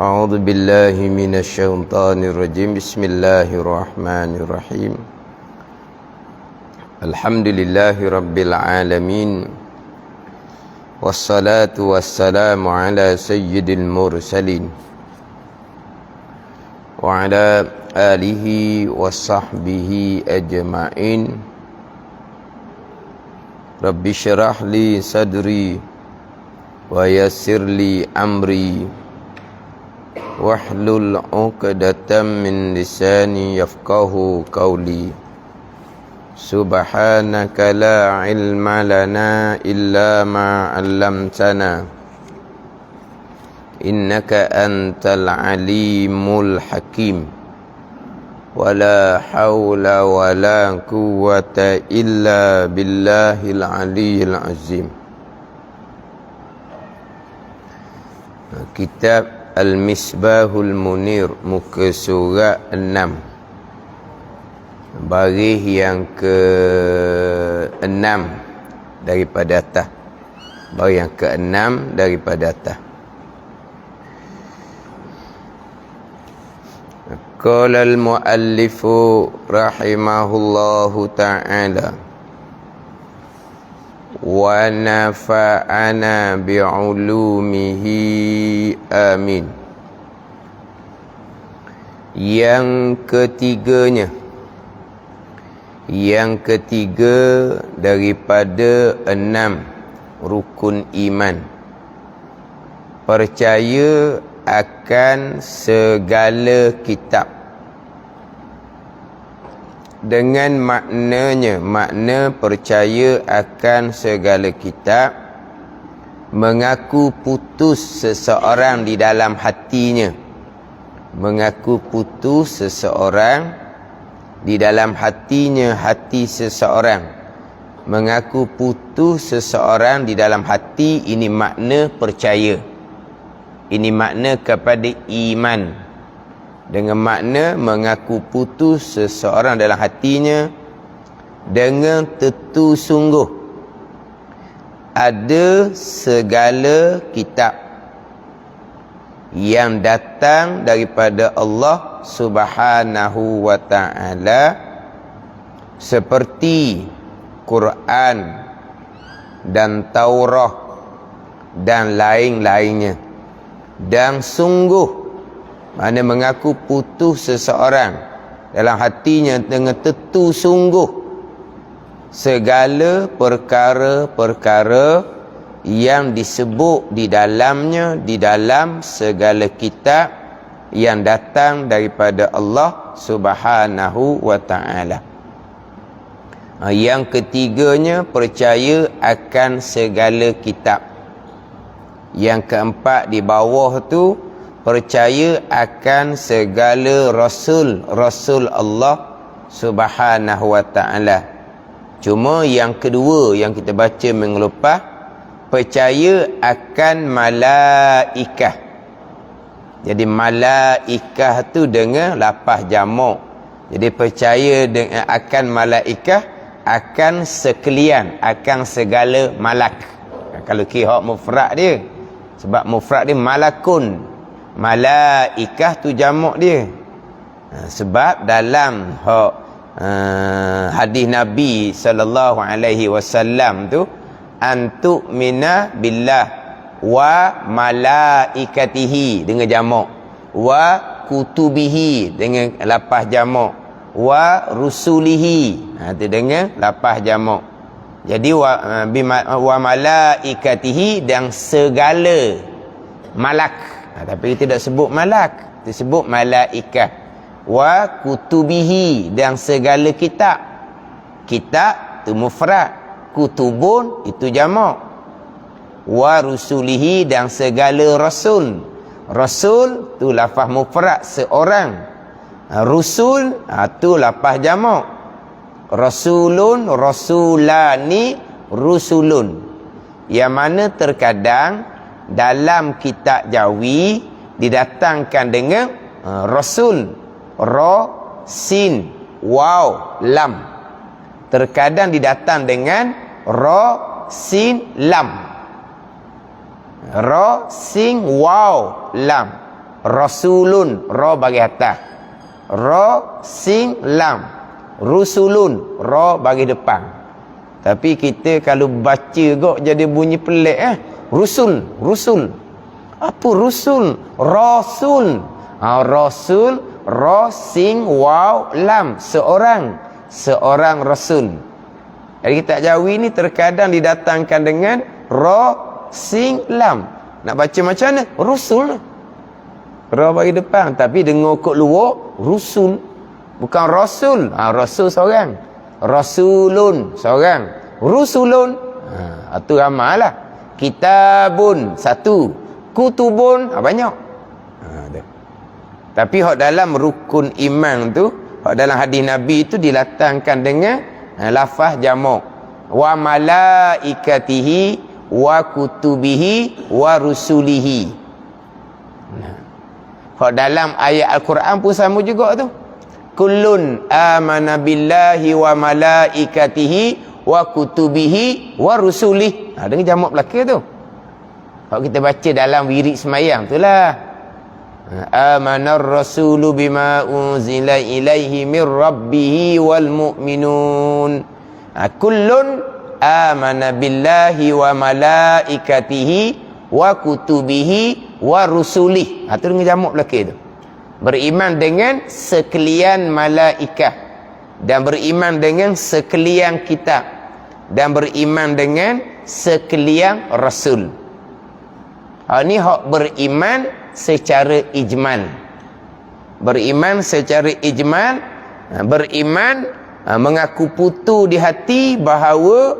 أعوذ بالله من الشيطان الرجيم بسم الله الرحمن الرحيم الحمد لله رب العالمين والصلاة والسلام على سيد المرسلين وعلى آله وصحبه أجمعين رب اشرح لي صدري ويسر لي أمري واحلل عقدة من لساني يفقهوا قولي سبحانك لا علم لنا إلا ما علمتنا إنك أنت العليم الحكيم ولا حول ولا قوة إلا بالله العلي العظيم. Kitab Al-Misbahul Munir, muka surat 6, baris yang ke-6 daripada atas. Baris yang ke-6 daripada atas. Qala al-muallifu rahimahullahu ta'ala wa nafa'ana bi'ulumihi amin. Yang ketiganya, yang ketiga daripada 6 rukun iman, percaya akan segala kitab. Dengan maknanya, makna percaya akan segala kitab, mengaku putus seseorang di dalam hatinya. Mengaku putus seseorang di dalam hatinya, hati seseorang. Mengaku putus seseorang di dalam hati, ini makna percaya. Ini makna kepada iman. Dengan makna mengaku putus seseorang dalam hatinya dengan tentu sungguh ada segala kitab yang datang daripada Allah Subhanahu wa ta'ala, seperti Quran dan Taurah dan lain-lainnya. Dan sungguh, mana mengaku putus seseorang dalam hatinya dengan tentu sungguh segala perkara-perkara yang disebut di dalamnya, di dalam segala kitab yang datang daripada Allah Subhanahu wa ta'ala. Yang ketiganya, percaya akan segala kitab. Yang keempat di bawah tu, percaya akan segala Rasul Allah Subhanahu wa ta'ala. Cuma yang kedua yang kita baca minggu lepas, percaya akan malaikah. Jadi malaikah tu dengan lapaz jamak. Jadi percaya dengan akan malaikah, akan sekalian, akan segala malak. Kalau kira mufrad dia, sebab mufrad dia malakun, malaikah tu jamak dia. Sebab dalam hadis Nabi sallallahu alaihi wasallam tu, antu mina billah wa malaikatihi dengan jamak, wa kutubihi dengan lapaz jamak, wa rusulihi tu dengan lapaz jamak. Jadi wa malaikatihi dan segala malak. Tapi tidak sebut malak, disebut malaikah. Wa kutubihi dan segala kitab. Kitab tu mufrad, kutubun itu jamak. Wa rusulihi dan segala rasul. Rasul tu lafaz mufrad, seorang. Rusul tu lafaz jamak. Rasulun, rasulani, rusulun. Yang mana terkadang dalam kitab Jawi didatangkan dengan rasul, ra, sin, waw, lam. Terkadang didatang dengan ra, sin, lam. Ra, sin, waw, lam. Rasulun, ra bagi atas. Ra sin lam. Rusulun, ra bagi depan. Tapi kita kalau baca gok jadi bunyi pelik Rusul, rusul. Apa rusul? Rasul. Rasul, ra sin waw lam, seorang rasul. Jadi kitab Jawi ni terkadang didatangkan dengan ra sin lam. Nak baca macam mana? Rusul. Ra bagi depan, tapi dengar kok luar rusul. Bukan rasul. Rasul seorang. Rasulun seorang. Rusulun. Itu ramailah. Kitabun satu. Kutubun banyak. Tapi hak dalam rukun iman tu, hak dalam hadis Nabi tu dilatangkan dengan lafaz jamak. Wa malaikatihi wa kutubihi wa rusulihi. Hak dalam ayat Al-Quran pun sama juga tu. Kullun amana billahi wa malaikatihi wa kutubihi wa rusulihi. Dengan jamak belaka tu. Kalau kita baca dalam wirid semayang itulah. Amanar rasulu bima unzila ilaihi min rabbihi wal mu'minun. Kullun amana billahi wa malaikatihi wa kutubihi wa rusulihi. Itu dengan jamak belaka tu. Beriman dengan sekalian malaikat, dan beriman dengan sekalian kitab, dan beriman dengan sekalian rasul. Ini hak beriman secara ijmal. Beriman secara ijmal, beriman mengaku putu di hati bahawa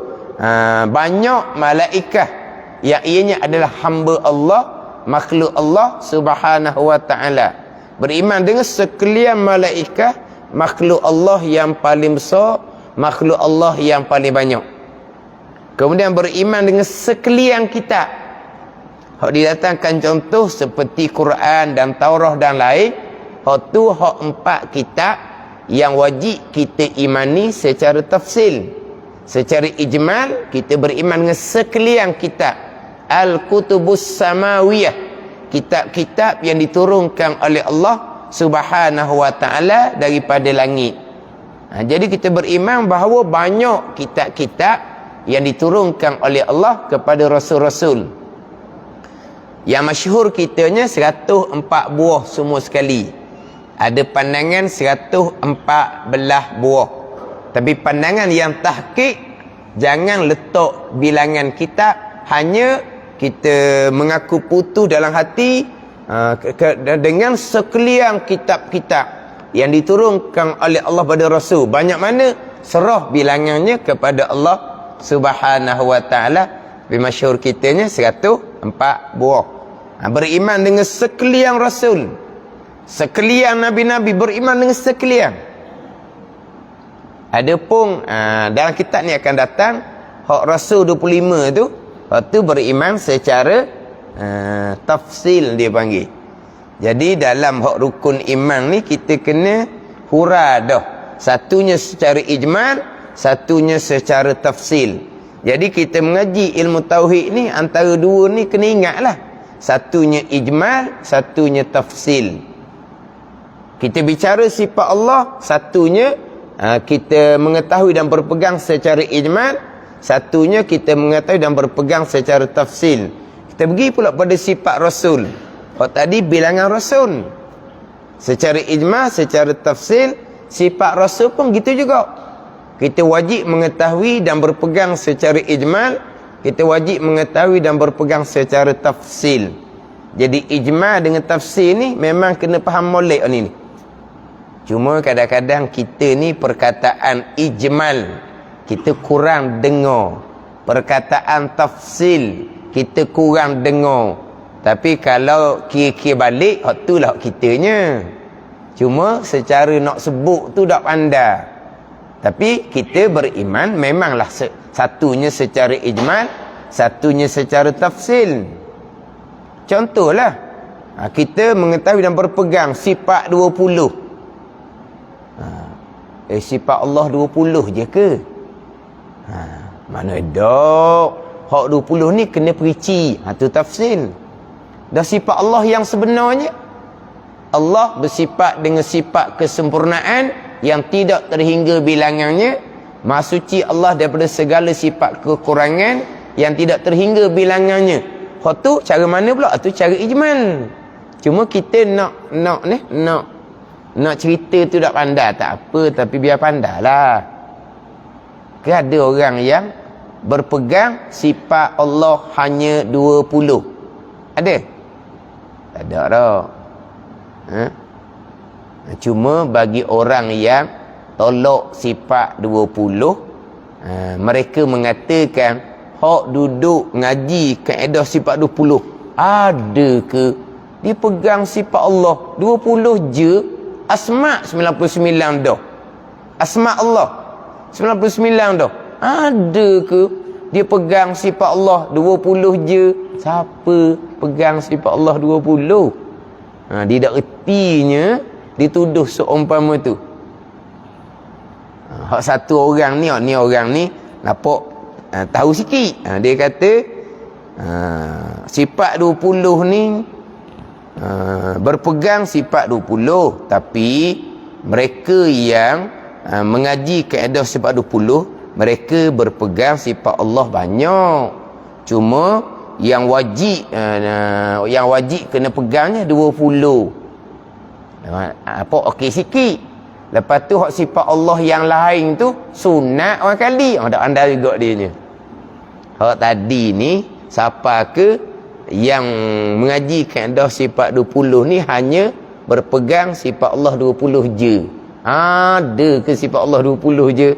banyak malaikat yang ianya adalah hamba Allah, makhluk Allah Subhanahu wa ta'ala. Beriman dengan sekalian malaikat, makhluk Allah yang paling besar, makhluk Allah yang paling banyak. Kemudian beriman dengan sekalian kitab. Hak didatangkan contoh seperti Quran dan Taurah dan lain. Hak tu hak 4 kitab yang wajib kita imani secara tafsil. Secara ijmal kita beriman dengan sekalian kitab. Al-Kutubus Samawiyah. Kitab-kitab yang diturunkan oleh Allah Subhanahu wa ta'ala daripada langit. Jadi kita beriman bahawa banyak kitab-kitab yang diturunkan oleh Allah kepada rasul-rasul. Yang masyhur kitanya 104 buah semua sekali. Ada pandangan 114 buah. Tapi pandangan yang tahqiq, jangan letak bilangan kitab, hanya kita mengaku putus dalam hati dengan sekalian kitab-kitab yang diturunkan oleh Allah pada Rasul. Banyak mana serah bilangannya kepada Allah Subhanahu wa ta'ala. Bimasyhur kitanya 104 buah. Beriman dengan sekalian Rasul, sekalian Nabi-Nabi, beriman dengan sekalian. Adapun dalam kitab ni akan datang hak Rasul 25 tu, waktu beriman secara tafsil dia panggil. Jadi dalam hak rukun iman ni kita kena hura dah. Satunya secara ijmal, satunya secara tafsil. Jadi kita mengaji ilmu tauhid ni antara dua ni kena ingatlah. Satunya ijmal, satunya tafsil. Kita bicara sifat Allah, satunya kita mengetahui dan berpegang secara ijmal, satunya kita mengetahui dan berpegang secara tafsil. Kita pergi pula pada sifat Rasul. Kalau tadi bilangan Rasul secara ijmal, secara tafsil. Sifat Rasul pun gitu juga. Kita wajib mengetahui dan berpegang secara ijmal, kita wajib mengetahui dan berpegang secara tafsil. Jadi ijmal dengan tafsil ni memang kena faham molek ni. Cuma kadang-kadang kita ni perkataan ijmal kita kurang dengar, perkataan tafsil kita kurang dengar. Tapi kalau kira-kira balik, itulah kitanya. Cuma secara nak sebut tu tak pandai. Tapi kita beriman memanglah satunya secara ijmal, satunya secara tafsil. Contohlah, kita mengetahui dan berpegang sifat 20. Sifat Allah 20 je ke? Mana ada. Hak 20 ni kena perinci. Itu tafsil. Dah sifat Allah yang sebenarnya, Allah bersifat dengan sifat kesempurnaan yang tidak terhingga bilangannya. Maha suci Allah daripada segala sifat kekurangan yang tidak terhingga bilangannya. Hak tu cara mana pula? Tu cara ijmal. Cuma kita nak cerita tu tak pandai tak apa, tapi biar pandailah. Ke ada orang yang berpegang sifat Allah hanya 20. Ada? Tak ada dah. Cuma bagi orang yang tolak sifat 20, mereka mengatakan hak duduk ngaji kaedah sifat 20 ada ke dia pegang sifat Allah 20 je, asma 99 dah, asma Allah 99 dah, ada ke dia pegang sifat Allah 20 je? Siapa pegang sifat Allah 20? Dia tak ertinya dituduh seumpama tu. Hak satu orang ni orang ni nampak tahu sikit. Dia kata sifat 20 ni berpegang sifat 20, tapi mereka yang mengaji kaedah sifat 20, mereka berpegang sifat Allah banyak. Cuma yang wajib kena pegangnya 20. Apa okey sikit. Lepas tu hak sifat Allah yang lain tu sunat orang kali. Tak andai juga dia nya. Hak tadi ni siapa ke yang mengaji kaedah sifat 20 ni hanya berpegang sifat Allah 20 je. Ada ke sifat Allah 20 je?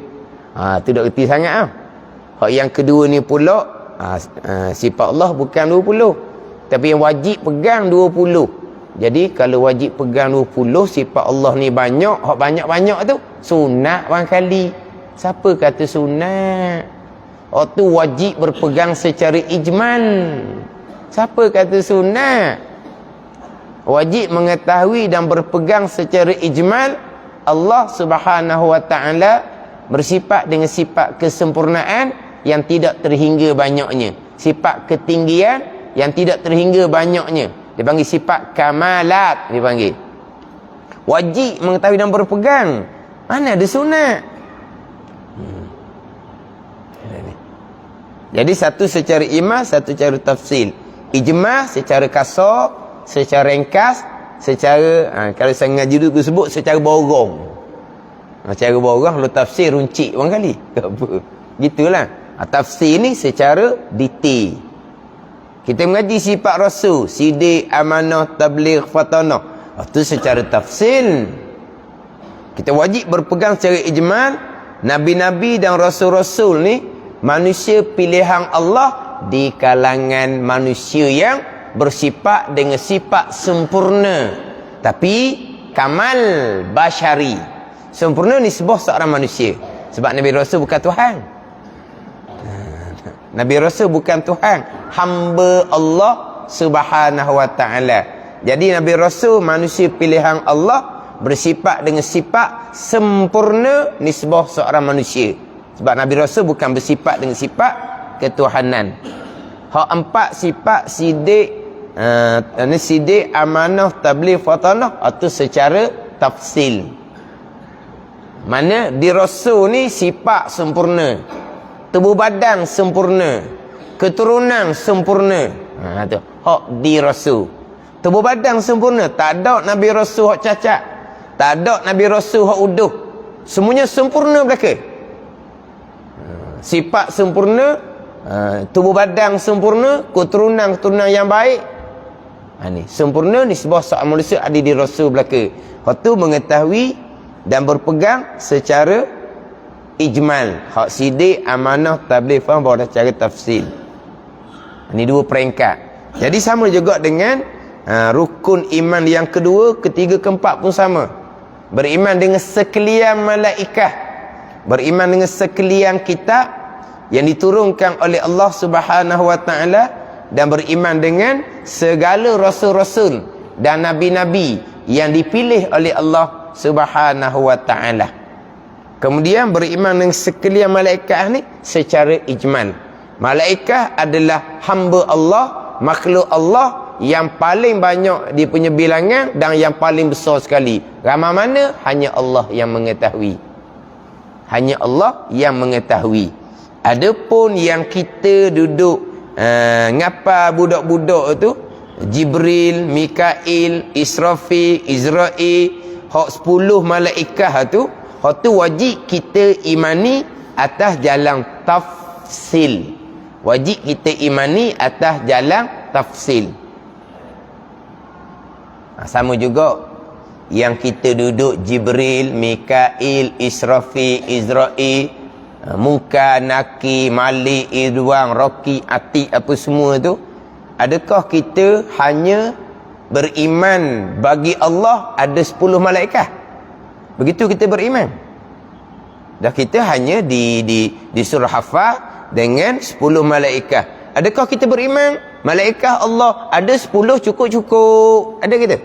Tu tak erti sangat ah. Hak yang kedua ni pula sifat Allah bukan 20, tapi yang wajib pegang 20. Jadi kalau wajib pegang 20, sifat Allah ni banyak, hak banyak-banyak tu sunat orang kali. Siapa kata sunat? Hak tu wajib berpegang secara ijmal. Siapa kata sunat? Wajib mengetahui dan berpegang secara ijmal Allah Subhanahu wa taala bersifat dengan sifat kesempurnaan yang tidak terhingga banyaknya, sifat ketinggian yang tidak terhingga banyaknya. Dia panggil sifat kamalat, dia panggil. Wajib mengetahui dan berpegang. Mana ada sunat? Jadi satu secara ijmal, satu secara tafsil. Ijmal secara kasar, secara ringkas, secara kalau saya ngaji dulu sebut secara borong. Secara borong, kalau tafsir runcit orang kali. Apa? Gitulah. Tafsir ni secara detail. Kita mengaji sifat Rasul, sidik, amanah, tabligh, fatanah. Itu secara tafsil. Kita wajib berpegang secara ijmal. Nabi-nabi dan rasul-rasul ni manusia pilihan Allah di kalangan manusia yang bersifat dengan sifat sempurna, tapi kamal basyari. Sempurna nisbah seorang manusia. Sebab Nabi Rasul bukan Tuhan. Nabi Rasul bukan Tuhan, hamba Allah Subhanahu wa taala. Jadi Nabi Rasul manusia pilihan Allah bersifat dengan sifat sempurna nisbah seorang manusia. Sebab Nabi Rasul bukan bersifat dengan sifat ketuhanan. Hak empat sifat sidik, sidik, amanah, tabligh, fatanah itu secara tafsil. Mana di Rasul ni sifat sempurna, tubuh badan sempurna, keturunan sempurna. Tu hak di Rasul. Tubuh badan sempurna, tak ada Nabi Rasul hak cacat, tak ada Nabi Rasul hak uduh. Semuanya sempurna belaka. Sifat sempurna, tubuh badan sempurna, keturunan yang baik. Ni sempurna nisbah seorang manusia ada di Rasul belaka. Hak tu mengetahui dan berpegang secara ijmal. Hak sidik, amanah, tabligh, faham bahawa cara tafsil. Ini dua peringkat. Jadi sama juga dengan rukun iman yang kedua, ketiga, keempat pun sama. Beriman dengan sekalian malaikah, beriman dengan sekalian kitab yang diturunkan oleh Allah Subhanahu wa taala, dan beriman dengan segala rasul-rasul dan nabi-nabi yang dipilih oleh Allah Subhanahu wa taala. Kemudian beriman dengan sekalian malaikat ni secara ijmal. Malaikat adalah hamba Allah, makhluk Allah yang paling banyak dia punya bilangan dan yang paling besar sekali. Ramai mana? Hanya Allah yang mengetahui. Hanya Allah yang mengetahui. Adapun yang kita duduk ngapa budak-budak tu, Jibril, Mikail, Israfil, Israel, hak 10 malaikat tu, hak tu wajib kita imani atas jalan tafsil. Wajib kita imani atas jalan tafsil. Sama juga yang kita duduk Jibril, Mikail, Israfil, Israel, Muka, Naki, Malik, Irwan, Roki, Atik, apa semua tu, adakah kita hanya beriman bagi Allah ada 10 malaikat? Begitu kita beriman. Dah kita hanya di surah Hafaz dengan 10 malaikat. Adakah kita beriman malaikat Allah ada 10 cukup-cukup? Ada kita?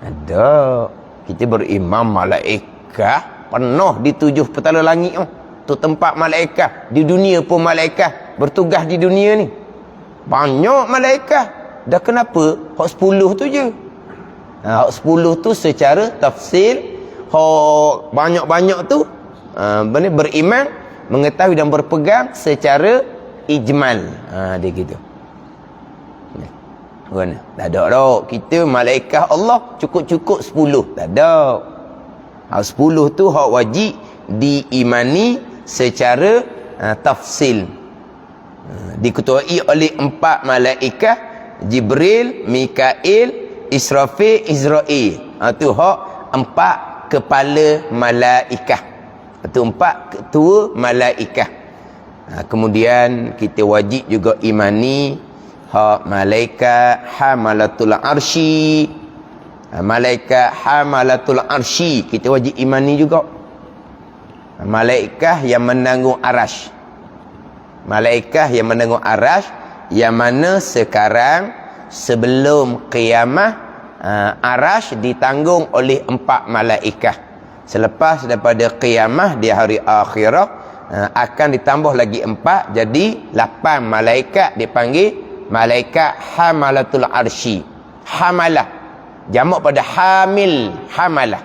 Ada. Kita beriman malaikat penuh di 7 petala langit tu tempat malaikat. Di dunia pun malaikat bertugas di dunia ni. Banyak malaikat. Dah kenapa? Hak 10 tu je. Hak 10 tu secara tafsil. Hak banyak-banyak tu beriman, mengetahui dan berpegang secara ijmal. Dia gitu. Mana? Tak ada dah. Kita malaikat Allah cukup-cukup 10. Tak ada. Hak 10 tu hak wajib diimani secara tafsil. Diketuai oleh 4 malaikat, Jibril, Mikail, Israfil, Israel. Itu hak 4 kepala malaikat. Itu 4 ketua malaikat. Kemudian kita wajib juga imani hak malaikat hamalatul arsy. Malaikat hamalatul arsy kita wajib imani juga. Malaikat yang menanggung arasy. Malaikat yang menanggung arasy, yang mana sekarang sebelum kiamat arasy ditanggung oleh 4 malaikat. Selepas daripada kiamat di hari akhirat akan ditambah lagi 4, jadi 8 malaikat dipanggil malaikat hamalatul arsy. Hamalah jamak pada hamil. Hamalah,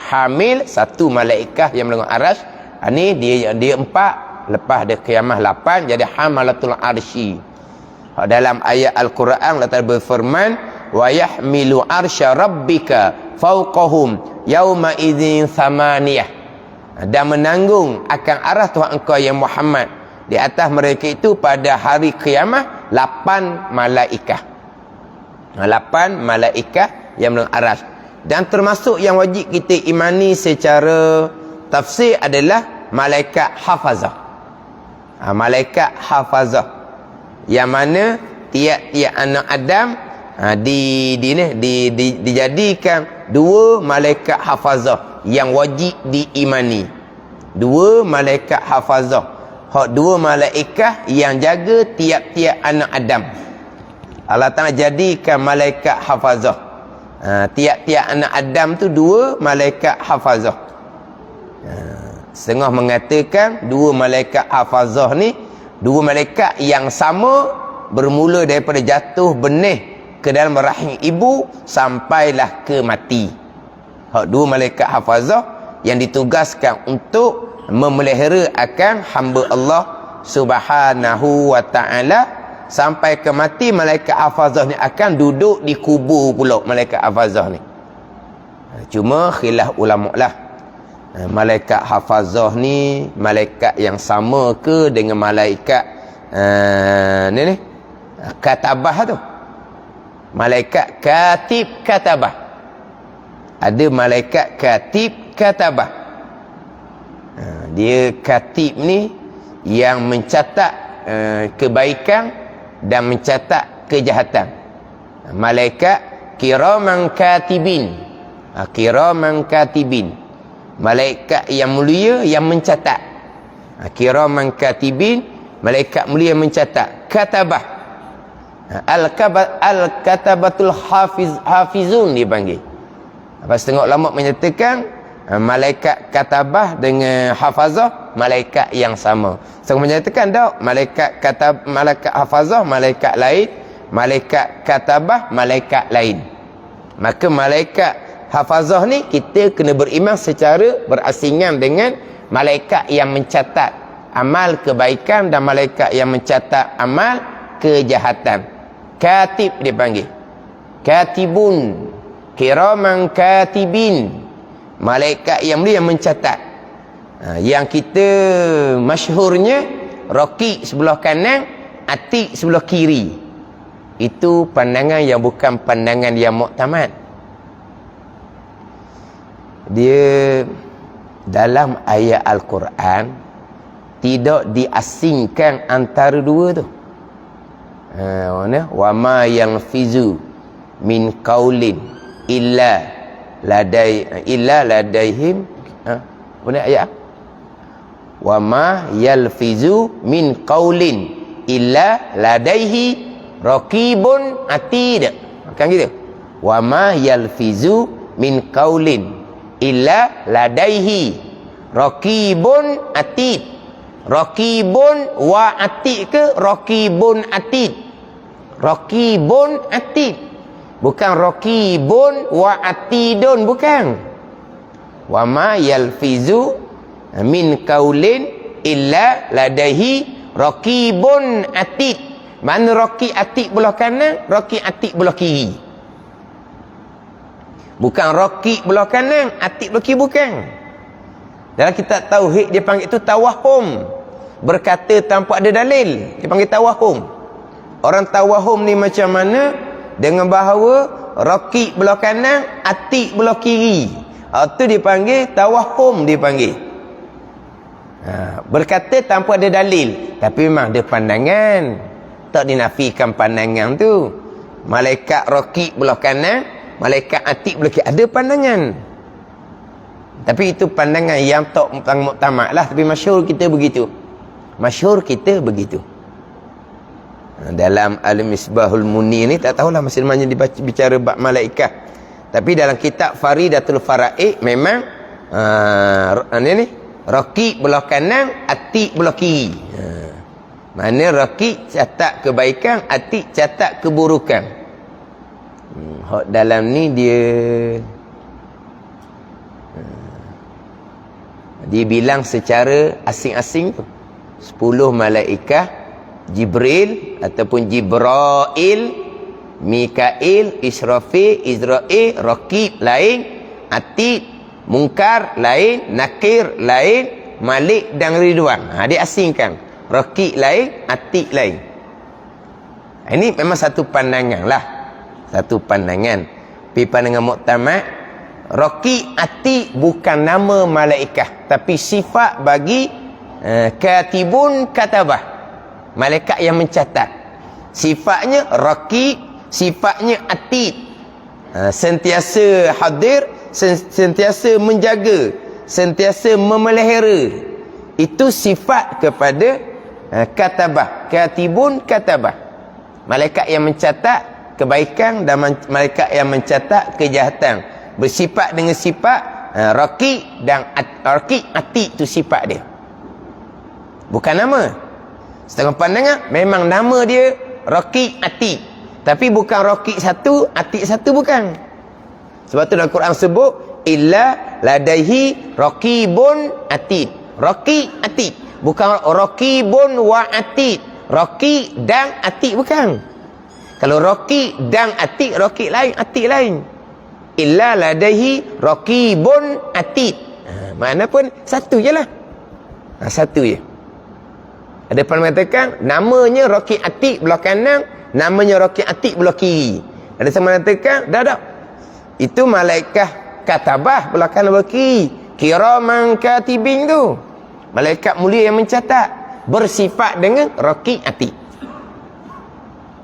hamil satu malaikat yang menanggung arasy. Ni dia 4, lepas ada kiamat 8, jadi hamalatul arsy. Dalam ayat Al-Quran Allah Ta'ala berfirman, wa yahmilu arsya rabbika fawqahum yauma idzin thamaniyah. Dan menanggung akan arah Tuhan engkau yang Muhammad di atas mereka itu pada hari kiamat 8 malaikat. 8 malaikat yang menanggung arasy. Dan termasuk yang wajib kita imani secara tafsir adalah malaikat hafazah. Malaikat hafazah yang mana tiap-tiap anak Adam dijadikan 2 malaikat hafazah yang wajib diimani. 2 malaikat hafazah, hak 2 malaikat yang jaga tiap-tiap anak Adam. Allah Ta'ala jadikan malaikat hafazah. Tiap-tiap anak Adam tu 2 malaikat hafazah. Setengah mengatakan 2 malaikat hafazah ni 2 malaikat yang sama, bermula daripada jatuh benih ke dalam rahim ibu sampailah ke mati. Hak 2 malaikat hafazah yang ditugaskan untuk memelihara akan hamba Allah Subhanahu wa ta'ala sampai ke mati. Malaikat hafazah ni akan duduk di kubur pula, malaikat hafazah ni. Cuma khilaf ulama lah, malaikat hafazah ni malaikat yang sama ke dengan malaikat ni katabah tu. Malaikat katib katabah. Ada malaikat katib katabah. Dia katib ni yang mencatat kebaikan dan mencatat kejahatan. Malaikat kiraman katibin. Kiraman katibin, malaikat yang mulia yang mencatat. Kiraman katibin, malaikat mulia yang mencatat. Katabah, al-katabatul hafizun dipanggil. Setengah ulama menyatakan malaikat katabah dengan hafazah malaikat yang sama. Setengah menyatakan tak, malaikat hafazah malaikat lain, malaikat katabah, malaikat lain. Maka malaikat hafazah ni kita kena beriman secara berasingan dengan malaikat yang mencatat amal kebaikan dan malaikat yang mencatat amal kejahatan. Katib dipanggil. Katibun, kiraman katibin, malaikat yang mulia yang mencatat. Yang kita masyhurnya raqib sebelah kanan, atid sebelah kiri. Itu pandangan yang bukan pandangan yang muktamad. Dia dalam ayat Al-Quran tidak diasingkan antara dua tu. Wa ma yalfizu min qaulin illa ladaihim. Mana ayat? Wa ma yalfizu min qaulin illa ladaihi raqibun atid. Kan gitu. Wa ma yalfizu min qaulin illa ladaihi raqibun atid. Raqibun wa atid ke raqibun atid? Raqibun atid. Bukan raqibun wa atidun, bukan. Wa ma yalfizu min qaulin illa ladaihi raqibun atid. Mana raqib atid belah kanan, raqib atid belah kiri. Bukan raqib belah kanan, atid belah kiri, bukan. Dalam kitab tauhid dia panggil itu tawahum. Berkata tanpa ada dalil, dia panggil tawahum. Orang tawahum ni macam mana? Dengan bahawa raqib belah kanan, atid belah kiri. Itu dipanggil tawahum, dipanggil. Berkata tanpa ada dalil, tapi memang ada pandangan. Tak dinafikan pandangan tu. Malaikat raqib belah kanan, malaikat atid belah kiri, ada pandangan. Tapi itu pandangan yang tak muktamad lah. Tapi masyhur kita begitu. Masyhur kita begitu. Dalam Al-Misbahul Munir ni tak tahulah masih mana bicara bab malaikat. Tapi dalam kitab Faridatul Faraid memang ni raqib belah kanan, atid belah kiri. Mana raqib catat kebaikan, atid catat keburukan. Dalam ni dia bilang secara asing-asing tu. 10 malaikat, Jibril ataupun Jibrail, Mikail, Israfil, Izrail, Raqib lain, Atid, Munkar lain, Nakir lain, Malik dan Ridwan. Dia asingkan. Raqib lain, Atid lain. Ini memang satu pandangan lah. Satu pandangan. Tapi pandangan muktamad, Raqib, Atid bukan nama malaikat, tapi sifat bagi katibun katabah, malaikat yang mencatat. Sifatnya raqib, sifatnya atid, sentiasa hadir, sentiasa menjaga, sentiasa memelihara. Itu sifat kepada katabah, katibun katabah, malaikat yang mencatat kebaikan dan malaikat yang mencatat kejahatan. Bersifat dengan sifat raqib dan raqib, atid itu sifat dia, bukan nama. Setengah pandangan memang nama dia raqib atid, tapi bukan raqib satu, atid satu, bukan. Sebab tu dalam Quran sebut illa ladaihi raqibun atid. Raqib atid, bukan raqibun wa atid. Raqib dan atid, bukan. Kalau raqib dan atid, raqib lain, atid lain. Illa ladaihi raqibun atid. Mana pun satu je lah. Satu je. Ada pun mengatakan namanya raqib atid belah kanan, namanya raqib atid belah kiri. Ada yang mengatakan dah. Itu malaikat katabah belah kanan belah kiri. Kiraman katibin tu. Malaikat mulia yang mencatat, bersifat dengan raqib atid.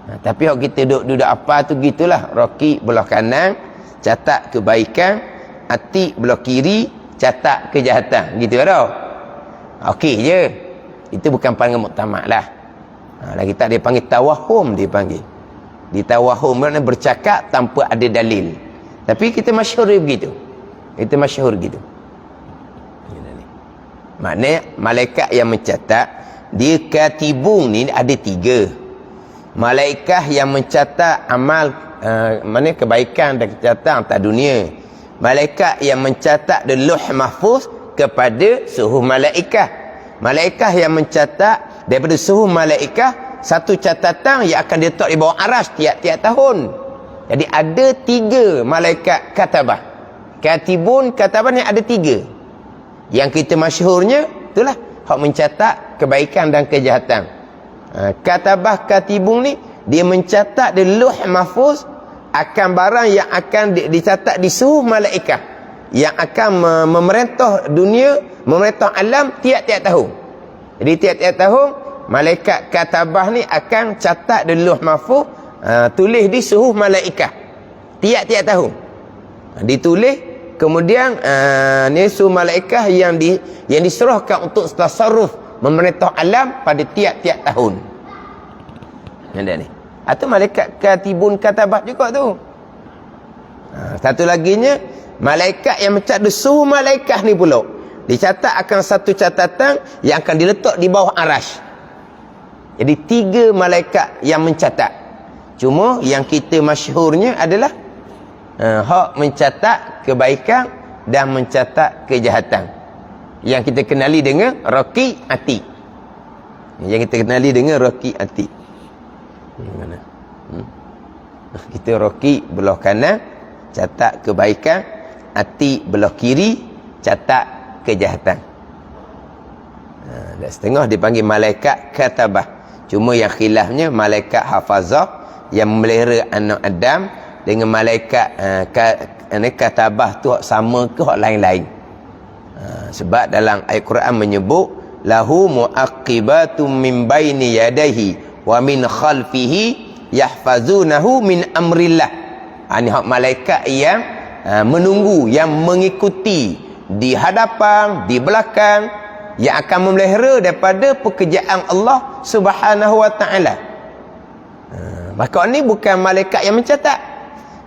Tapi kalau kita duduk apa tu gitulah. Raqib belah kanan catat kebaikan, atid belah kiri catat kejahatan. Gitu tau. Okey je. Itu bukan pandangan muktamad lah. Lagi tak dia panggil tawahum, dia panggil. Di tawahum maknanya bercakap tanpa ada dalil. Tapi kita masyhur begitu. Kita masyhur gitu. Maknanya malaikat yang mencatat, dia katibun ni ada 3. Malaikat yang mencatat amal mana kebaikan dan kejahatan atas dunia. Malaikat yang mencatat di Lauh Mahfuz kepada seluruh malaikat. Malaikat yang mencatat daripada seluruh malaikat satu catatan yang akan diletak di bawah aras tiap-tiap tahun. Jadi ada 3 malaikat katabah. Katibun, katabah ni ada 3. Yang kita masyhurnya itulah hak mencatat kebaikan dan kejahatan. Katabah katibun ni dia mencatat di Lauh Mahfuz akan barang yang akan dicatat di seluruh malaikat yang akan memerintah dunia, memerintah alam tiap-tiap tahun. Jadi tiap-tiap tahun malaikat katabah ni akan catat di Lauh Mahfuz, tulis di seluruh malaikat tiap-tiap tahun. Ditulis, kemudian ni seluruh malaikat yang diserahkan untuk tasarruf memerintah alam pada tiap-tiap tahun. Ada ni. Atau malaikat katibun katabah juga tu. Satu laginya malaikat yang mencatat seluruh malaikat ni pula dicatat akan satu catatan yang akan diletak di bawah arasy. Jadi 3 malaikat yang mencatat. Cuma yang kita masyhurnya adalah hak mencatat kebaikan dan mencatat kejahatan. Yang kita kenali dengan Raqib Atid. Yang kita kenali dengan Raqib Atid. Mana? Kita Raqib belah kanan catat kebaikan, Atid belah kiri catat kejahatan. Dan setengah dipanggil malaikat katabah. Cuma yang khilafnya malaikat hafazah yang memelihara anak Adam dengan malaikat katabah tu sama ke hak lain-lain. Sebab dalam ayat Quran menyebut lahu muaqibatum min baini yadayhi wa min khalfihi yahfazunahu min amrillah. Ini hak malaikat yang menunggu, yang mengikuti di hadapan, di belakang, yang akan memelihara daripada pekerjaan Allah Subhanahu wa taala. Maka ni bukan malaikat yang mencatat.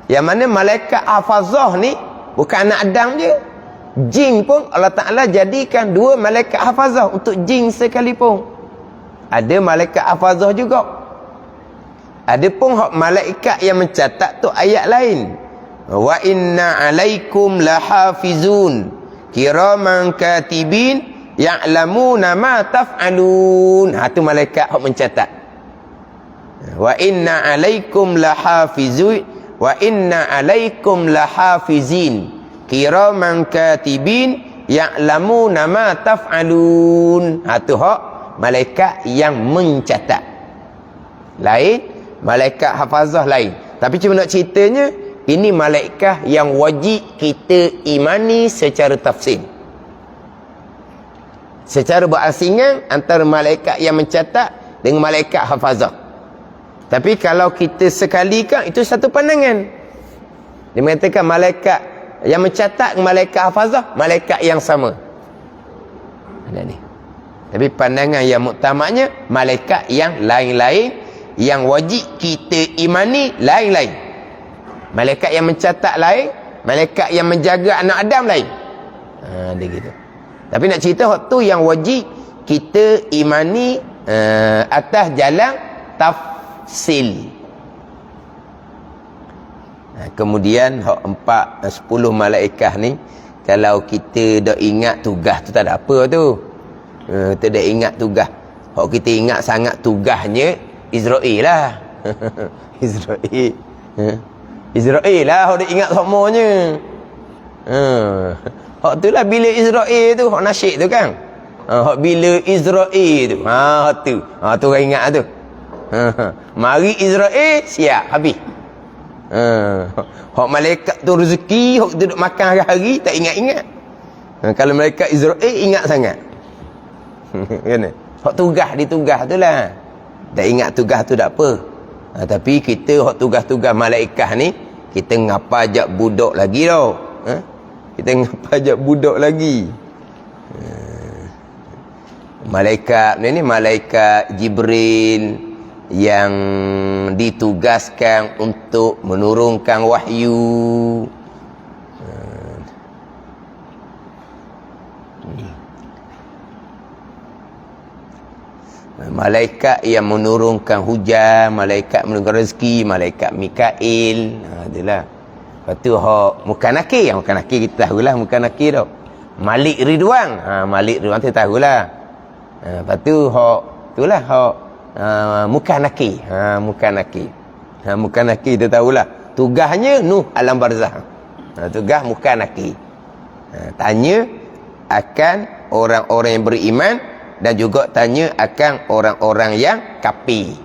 Yang mana malaikat hafazah ni bukan anak Adam je. Jin pun Allah Taala jadikan 2 malaikat hafazah untuk jin sekalipun. Ada malaikat hafazah juga. Ada pun hak malaikat yang mencatat tu ayat lain. Wa inna alaikum lahafizun kiraman katibin ya'lamuna ma taf'alun. Tu malaikat hak mencatat. Wa inna alaikum lahafizun wa inna alaikum lahafizin kiraman katibin ya'lamuna ma taf'alun. Tu hak malaikat yang mencatat. Lain, malaikat hafazah lain. Tapi cuma nak ceritanya, ini malaikat yang wajib kita imani secara tafsir. Secara berasingan antara malaikat yang mencatat dengan malaikat hafazah. Tapi kalau kita sekalikan, itu satu pandangan. Dia mengatakan malaikat yang mencatat dengan malaikat hafazah, malaikat yang sama. Ada ni. Tapi pandangan yang muktamadnya, malaikat yang lain-lain, yang wajib kita imani lain-lain. Malaikat yang mencatat lain, malaikat yang menjaga anak Adam lain. Dia gitu. Tapi nak cerita waktu yang wajib kita imani atas jalan tafsil. Kemudian hak 10 malaikat ni, kalau kita dah ingat tugas tu tak ada apa tu. Kita dah ingat tugas. Hak kita ingat sangat tugasnya Israel lah. Israel. Israel lah hak dia ingat semuanya. Hak tu lah bila Israel tu, hak nasyid tu kan. Hak bila Israel tu. Hak tu. Tu orang ingat tu. Mari Israel, siap, habis. Hak malaikat tu rezeki, hak duduk makan hari-hari tak ingat-ingat. Kalau malaikat Israel ingat sangat. Kan? Hak tugas di tugas tu lah. Tak ingat tugas tu tak apa. Tapi kita hak tugas-tugas malaikat ni, kita ngapa ajak budak lagi tau. Kita ngapa ajak budak lagi. Malaikat ni malaikat Jibril yang ditugaskan untuk menurunkan wahyu. Malaikat yang menurunkan hujan, malaikat menurunkan rezeki, malaikat Mikail. Itulah. Lepas tu Muka Nakir. Muka Nakir kita tahulah Muka Nakir tu. Malik Ridwan. Malik Ridwan tu tahulah. Lepas tu itulah Muka Nakir. Muka Nakir. Muka Nakir tu tahulah. Tugasnya Nuh alam barzah. Tugas Muka Nakir. Tanya akan orang-orang yang beriman dan juga tanya akan orang-orang yang kafir.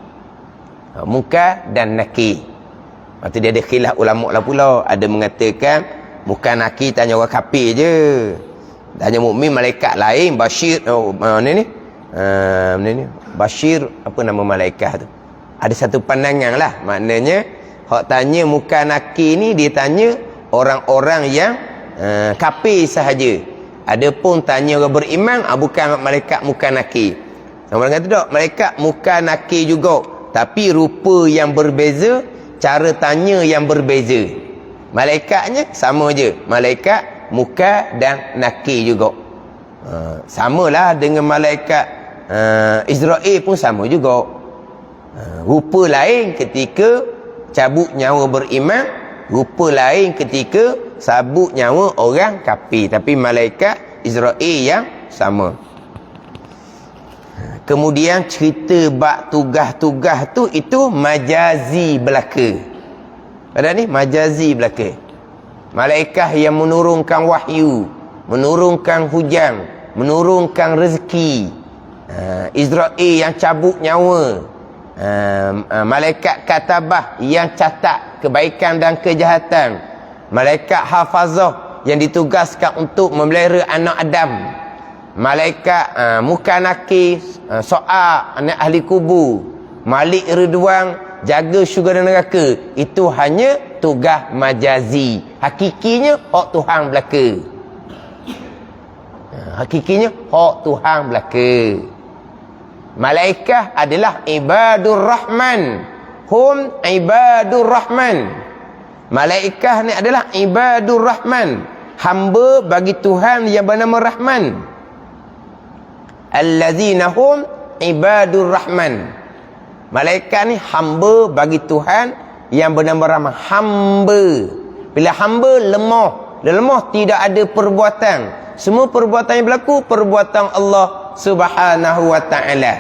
Muka dan Nakir. Lepas tu dia ada khilaf ulama lah pula. Ada mengatakan Muka Nakir tanya orang kafir je. Tanya mukmin malaikat lain, Bashir ni. Bashir apa nama malaikat tu? Ada satu pandangan lah. Maknanya hak tanya Muka Nakir ni dia tanya orang-orang yang kafir sahaja. Adapun tanya orang beriman bukan malaikat Muka Nakir. Sama dengan tu tak, malaikat Muka Nakir juga, tapi rupa yang berbeza, cara tanya yang berbeza. Malaikatnya sama je, malaikat Muka dan Nakir juga. Samalah dengan malaikat Israel pun sama juga. Rupa lain ketika cabut nyawa beriman, rupa lain ketika sabut nyawa orang kafir. Tapi malaikat Israel yang sama. Kemudian cerita bab tugas-tugas tu itu majazi belaka. Ada ni majazi belaka. Malaikat yang menurunkan wahyu, menurunkan hujan, menurunkan rezeki. Israel yang cabut nyawa. Malaikat katabah yang catat kebaikan dan kejahatan. Malaikat hafazah yang ditugaskan untuk memelihara anak Adam. Malaikat Muka Nakir soal anak ahli kubur. Malik Ridwan jaga syurga dan neraka. Itu hanya tugas majazi. Hakikinya hak Tuhan belaka. Hakikinya hak Tuhan belaka. Malaikat adalah ibadur rahman. Hum ibadur rahman. Malaikat ni adalah ibadur rahman, hamba bagi Tuhan yang bernama Rahman. Allazina hum ibadur rahman. Malaikat ni hamba bagi Tuhan yang bernama Rahman. Hamba. Bila hamba lemah tidak ada perbuatan. Semua perbuatan yang berlaku perbuatan Allah Subhanahu wa taala.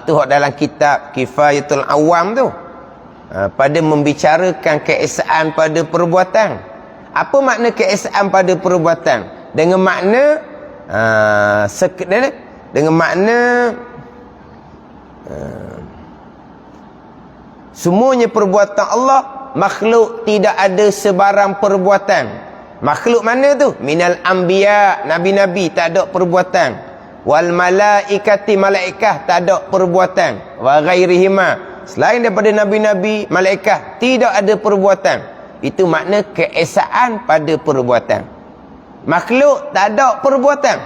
Tu dalam kitab Kifayatul Awam tu. Pada membicarakan keesaan pada perbuatan. Apa makna keesaan pada perbuatan? Dengan makna dengan makna semuanya perbuatan Allah, makhluk tidak ada sebarang perbuatan. Makhluk mana tu? Minal anbiya, nabi-nabi tak ada perbuatan. Wal malaikati, malaikat tak ada perbuatan. Wa ghairihima, selain daripada nabi-nabi, malaikat tidak ada perbuatan. Itu makna keesaan pada perbuatan. Makhluk tak ada perbuatan.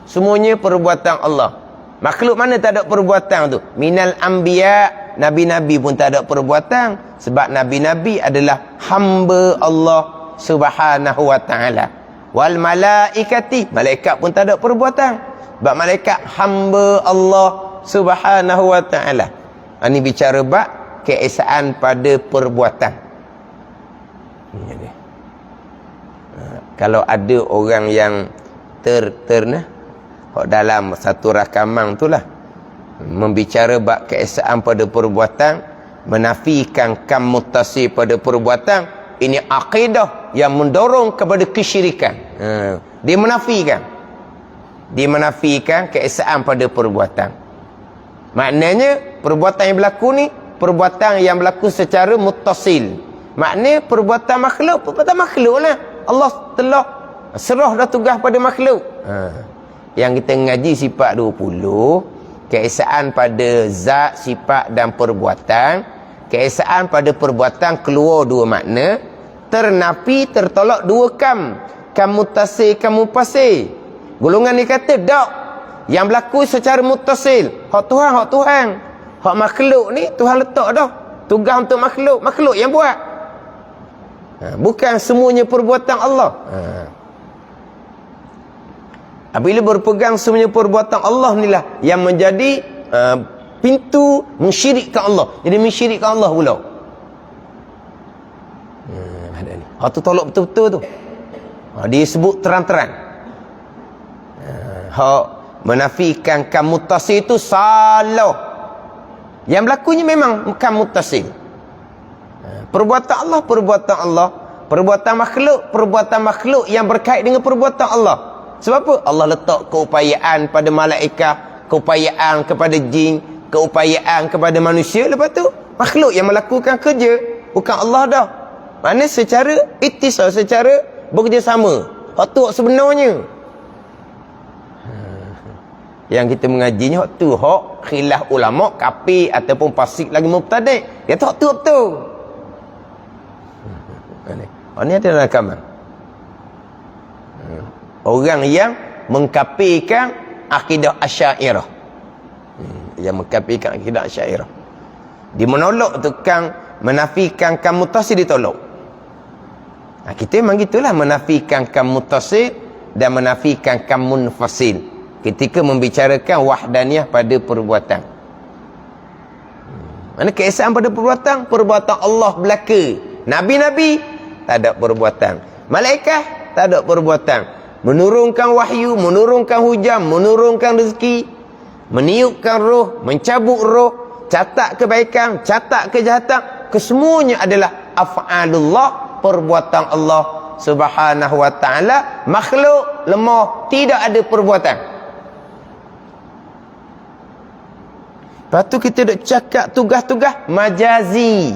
Semuanya perbuatan Allah. Makhluk mana tak ada perbuatan tu? Minal anbiya, nabi-nabi pun tak ada perbuatan. Sebab nabi-nabi adalah hamba Allah Subhanahu wa ta'ala. Wal malaikati, malaikat pun tak ada perbuatan. Sebab malaikat hamba Allah Subhanahu wa ta'ala. Ini bicara bab keesaan pada perbuatan. Kalau ada orang yang dalam satu rakaman itulah membicara bab keesaan pada perbuatan, menafikan kam muttasi pada perbuatan, ini akidah yang mendorong kepada kesyirikan. Dia menafikan keesaan pada perbuatan. Maknanya perbuatan yang berlaku ni perbuatan yang berlaku secara muttasil. Maknanya perbuatan makhluk lah. Allah telah serah dah tugas pada makhluk. Yang kita ngaji sifat 20, keesaan pada zat, sifat dan perbuatan. Keesaan pada perbuatan keluar dua makna, ternafi tertolak dua kam. Kam muttasil, kam mufasil. Golongan ni kata dak. Yang berlaku secara muttasil, hak Tuhan. Hak makhluk ni Tuhan letak dah. Tugas untuk makhluk yang buat. Bukan semuanya perbuatan Allah. Apabila berpegang semuanya perbuatan Allah inilah yang menjadi pintu mensyirikkan Allah. Jadi mensyirikkan Allah pula. Ada ni. Hak tu tolak betul-betul tu. Dia sebut terang-terang. Hak menafikan kam muttasil itu salah. Yang berlakunya memang kam muttasil. Perbuatan Allah, perbuatan Allah. Perbuatan makhluk yang berkait dengan perbuatan Allah. Sebab apa? Allah letak keupayaan pada malaikat, keupayaan kepada jin, keupayaan kepada manusia. Lepas tu makhluk yang melakukan kerja, bukan Allah dah. Mana secara ittisal, secara bekerjasama. Hak tu hak sebenarnya. Yang kita mengajinya hak tu hak khilaf ulama kafir ataupun fasik lagi mubtadi'. Dia hak tu betul. Ini adalah rakaman. Orang yang mengkafirkan akidah Asy'ariyah. Yang mengkafirkan akidah Asy'ariyah. Dia menolak tukang menafikan kam muttasil ditolak. Kita memang gitulah, menafikan kam muttasil dan menafikan kam munfasil ketika membicarakan wahdaniyah pada perbuatan. Mana keesaan pada perbuatan? Perbuatan Allah belaka. Nabi-nabi tak ada perbuatan. Malaikat tak ada perbuatan. Menurunkan wahyu, menurunkan hujan, menurunkan rezeki, meniupkan roh, mencabut roh, catat kebaikan, catat kejahatan, kesemuanya adalah af'alullah, perbuatan Allah Subhanahu wa ta'ala. Makhluk lemah, tidak ada perbuatan. Lepas tu kita duk cakap tugas-tugas majazi.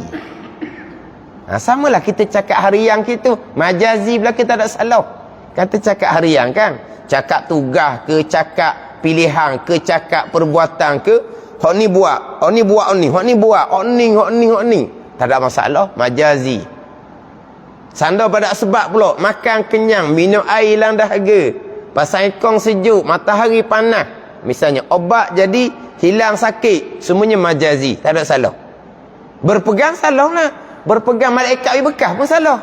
Samalah kita cakap harian kita, majazi pula kita tak ada salah. Kata cakap harian kan, cakap tugas ke, cakap pilihan ke, cakap perbuatan ke, hak ni buat, hak ni buat ni, hak ni buat, hak ni. Tak ada masalah, majazi. Sandar pada sebab pula, makan kenyang, minum air hilang dahaga, pasang ikong sejuk, matahari panas. Misalnya obat jadi hilang sakit, semuanya majazi, tak ada salah. Berpegang salah lah. Berpegang malaikat bekas pun salah.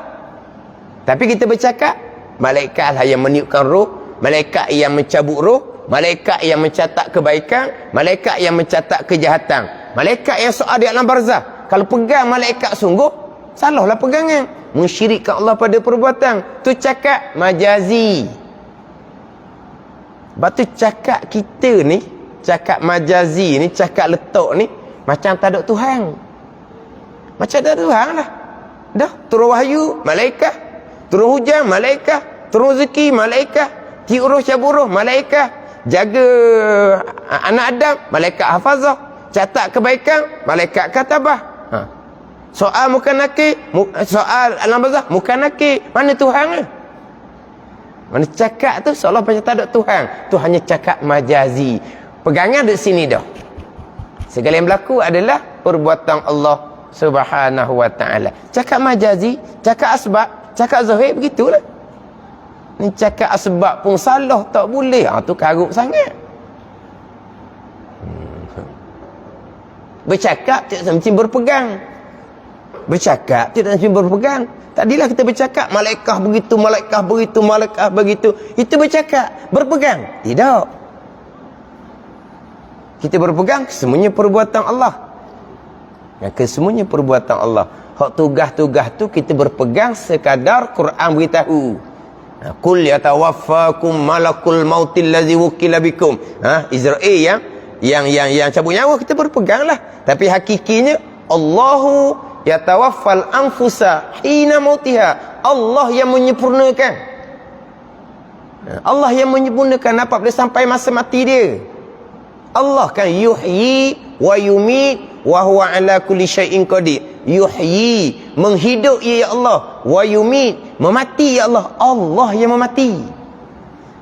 Tapi kita bercakap, malaikat lah yang meniupkan roh, malaikat yang mencabut roh, malaikat yang mencatat kebaikan, malaikat yang mencatat kejahatan, malaikat yang soal di alam barzah. Kalau pegang malaikat sungguh, salahlah pegangan. Mensyirikkan Allah pada perbuatan. Tu cakap majazi. Sebab tu cakap kita ni, cakap majazi ni, cakap letak ni, macam tak ada Tuhan. Macam tak ada Tuhan lah. Dah, turun wahyu, malaikat. Turun hujan, malaikat. Turun rezeki, malaikat. Tiup roh, cabut roh, malaikat. Jaga anak Adam, malaikat hafazah. Catat kebaikan, malaikat katabah. Soal muka nakir, soal alam barzah, muka nakir. Mana Tuhan lah? Mana cakap tu seolah macam tak ada Tuhan. Tu hanya cakap majazi. Pegangan di sini dah. Segala yang berlaku adalah perbuatan Allah Subhanahu wa ta'ala. Cakap majazi, cakap asbab, cakap zahir, begitulah. Ni cakap asbab pun salah, tak boleh. Tu karut sangat. Bercakap tidak mesti berpegang. Bercakap tidak mesti berpegang. Tadilah kita bercakap malaikat begitu, malaikat begitu, malaikat begitu. Itu bercakap, berpegang. Tidak. Kita berpegang semuanya perbuatan Allah. Yang kesemuanya perbuatan Allah. Hak tugas-tugas tu kita berpegang sekadar Quran beritahu. Qul yatawaffakum malakul mautil ladzi wukila bikum. Israel yang cabut nyawa kita berpeganglah. Tapi hakikinya Allahu yatawaffal anfusa hina mautiha. Allah yang menyempurnakan. Allah yang menyempurnakan apabila sampai masa mati dia. Allah kan yuhyi wa yumit wa huwa ala kulli syai'in qadir. Yuhyi, menghidup ya Allah, wa yumit, memati ya Allah. Allah yang memati,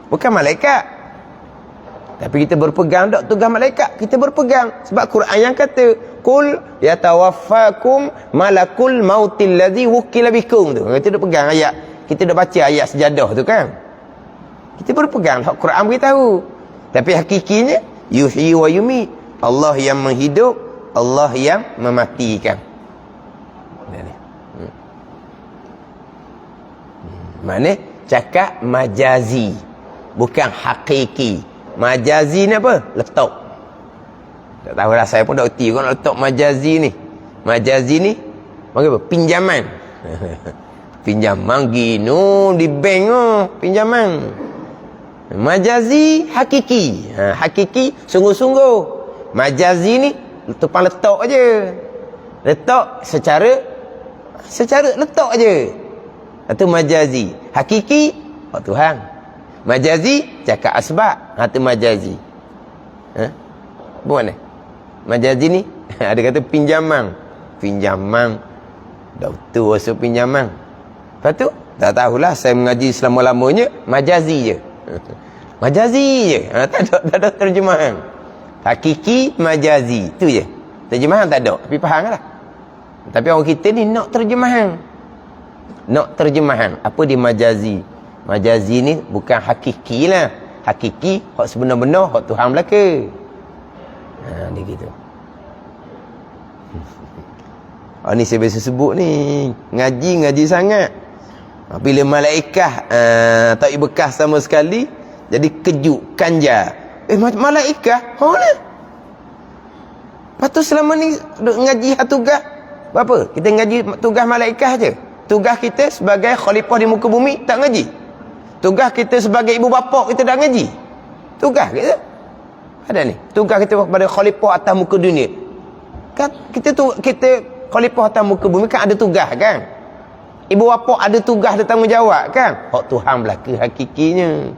bukan malaikat. Tapi kita berpegang tak tugas malaikat, kita berpegang sebab Quran yang kata qul yatawaffakum malakul mautil ladzi wukila bikum tu. Kita dah pegang ayat, kita dah baca ayat sejadah tu kan. Kita berpegang hak Quran beritahu. Tapi hakikinya yuhyi wa yumit, Allah yang menghidup, Allah yang mematikan. Mana cakap majazi. bukan hakiki. Majazi ni apa? Letak. Tak tahulah, saya pun dah erti kau nak letak majazi ni. Majazi ni panggil apa? Pinjaman. Pinjaman gino di bank pinjaman. Majazi hakiki. Hakiki sungguh-sungguh. Majazi ni tupang letak aje. Letak secara letak aje. Itu majazi. Hakiki Tuhan. Majazi cakap asbab. Itu majazi. Bukan majazi ni ada kata pinjaman. Pinjaman. Dah betul rasa pinjaman. Lepas tu tak tahulah, saya mengaji selama-lamanya majazi je. Majazi je. Tak ada terjemahan. Hakiki majazi tu je. Terjemahan tak ada, tapi faham lah. Tapi orang kita ni nak terjemahan. Nak terjemahan. Apa dia majazi? Majazi ni bukan hakiki lah. Hakiki hak sebenar-benar hak Tuhan belaka. Dia gitu. Ni saya biasa sebut ni. Ngaji sangat. Bila malaikat tak bekas sama sekali, jadi kejut, kanja. Malaikat? Lah. Lepas tu selama ni ngaji tugas. Apa? Kita ngaji tugas malaikat je. Tugas kita sebagai khalifah di muka bumi tak ngaji. Tugas kita sebagai ibu bapa kita dah ngaji. Tugas kita. Ada ni. Tugas kita kepada khalifah atas muka dunia. Kan kita khalifah atas muka bumi kan ada tugas kan? Ibu bapa ada tugas, ada tanggungjawab kan? Hak Tuhan belaka hakikinya.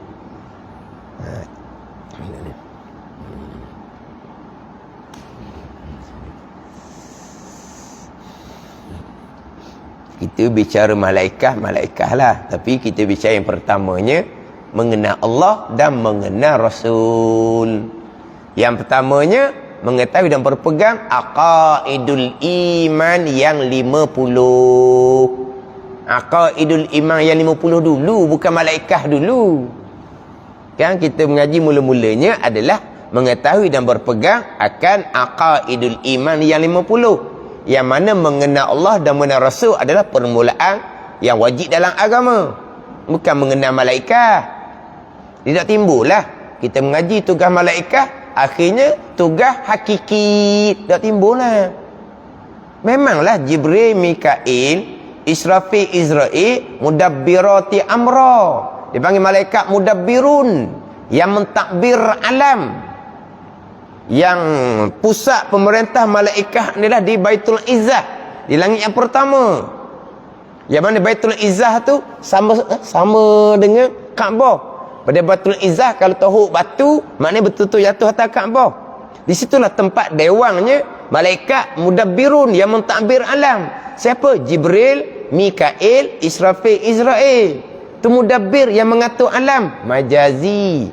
Kita bicara malaikat lah. Tapi kita bicara yang pertamanya mengenal Allah dan mengenal Rasul. Yang pertamanya mengetahui dan berpegang aqaidul iman yang 50. Aqaidul iman yang 50 dulu, bukan malaikat dulu. Kan kita mengaji mula-mulanya adalah mengetahui dan berpegang akan aqaidul iman yang 50. Yang mana mengenal Allah dan mengenal Rasul adalah permulaan yang wajib dalam agama. Bukan mengenal malaikat. Tidak timbul lah. Kita mengaji tugas malaikat, akhirnya tugas hakiki. Tak timbul lah. Memanglah Jibril, Mikail, Israfil, Israel, mudabbirati amra. Dipanggil malaikat mudabbirun, yang mentadbir alam. Yang pusat pemerintah malaikat inilah di Baitul Izzah, di langit yang pertama. Yang mana Baitul Izzah tu sama dengan Kaabah. Pada Baitul Izzah kalau tohuk batu, maknanya betul-betul jatuh atas Kaabah. Di situlah tempat dewangnya malaikat mudabbirun yang mentadbir alam. Siapa? Jibril, Mikail, Israfil, Israel. Itu mudabbir yang mengatur alam. Majazi.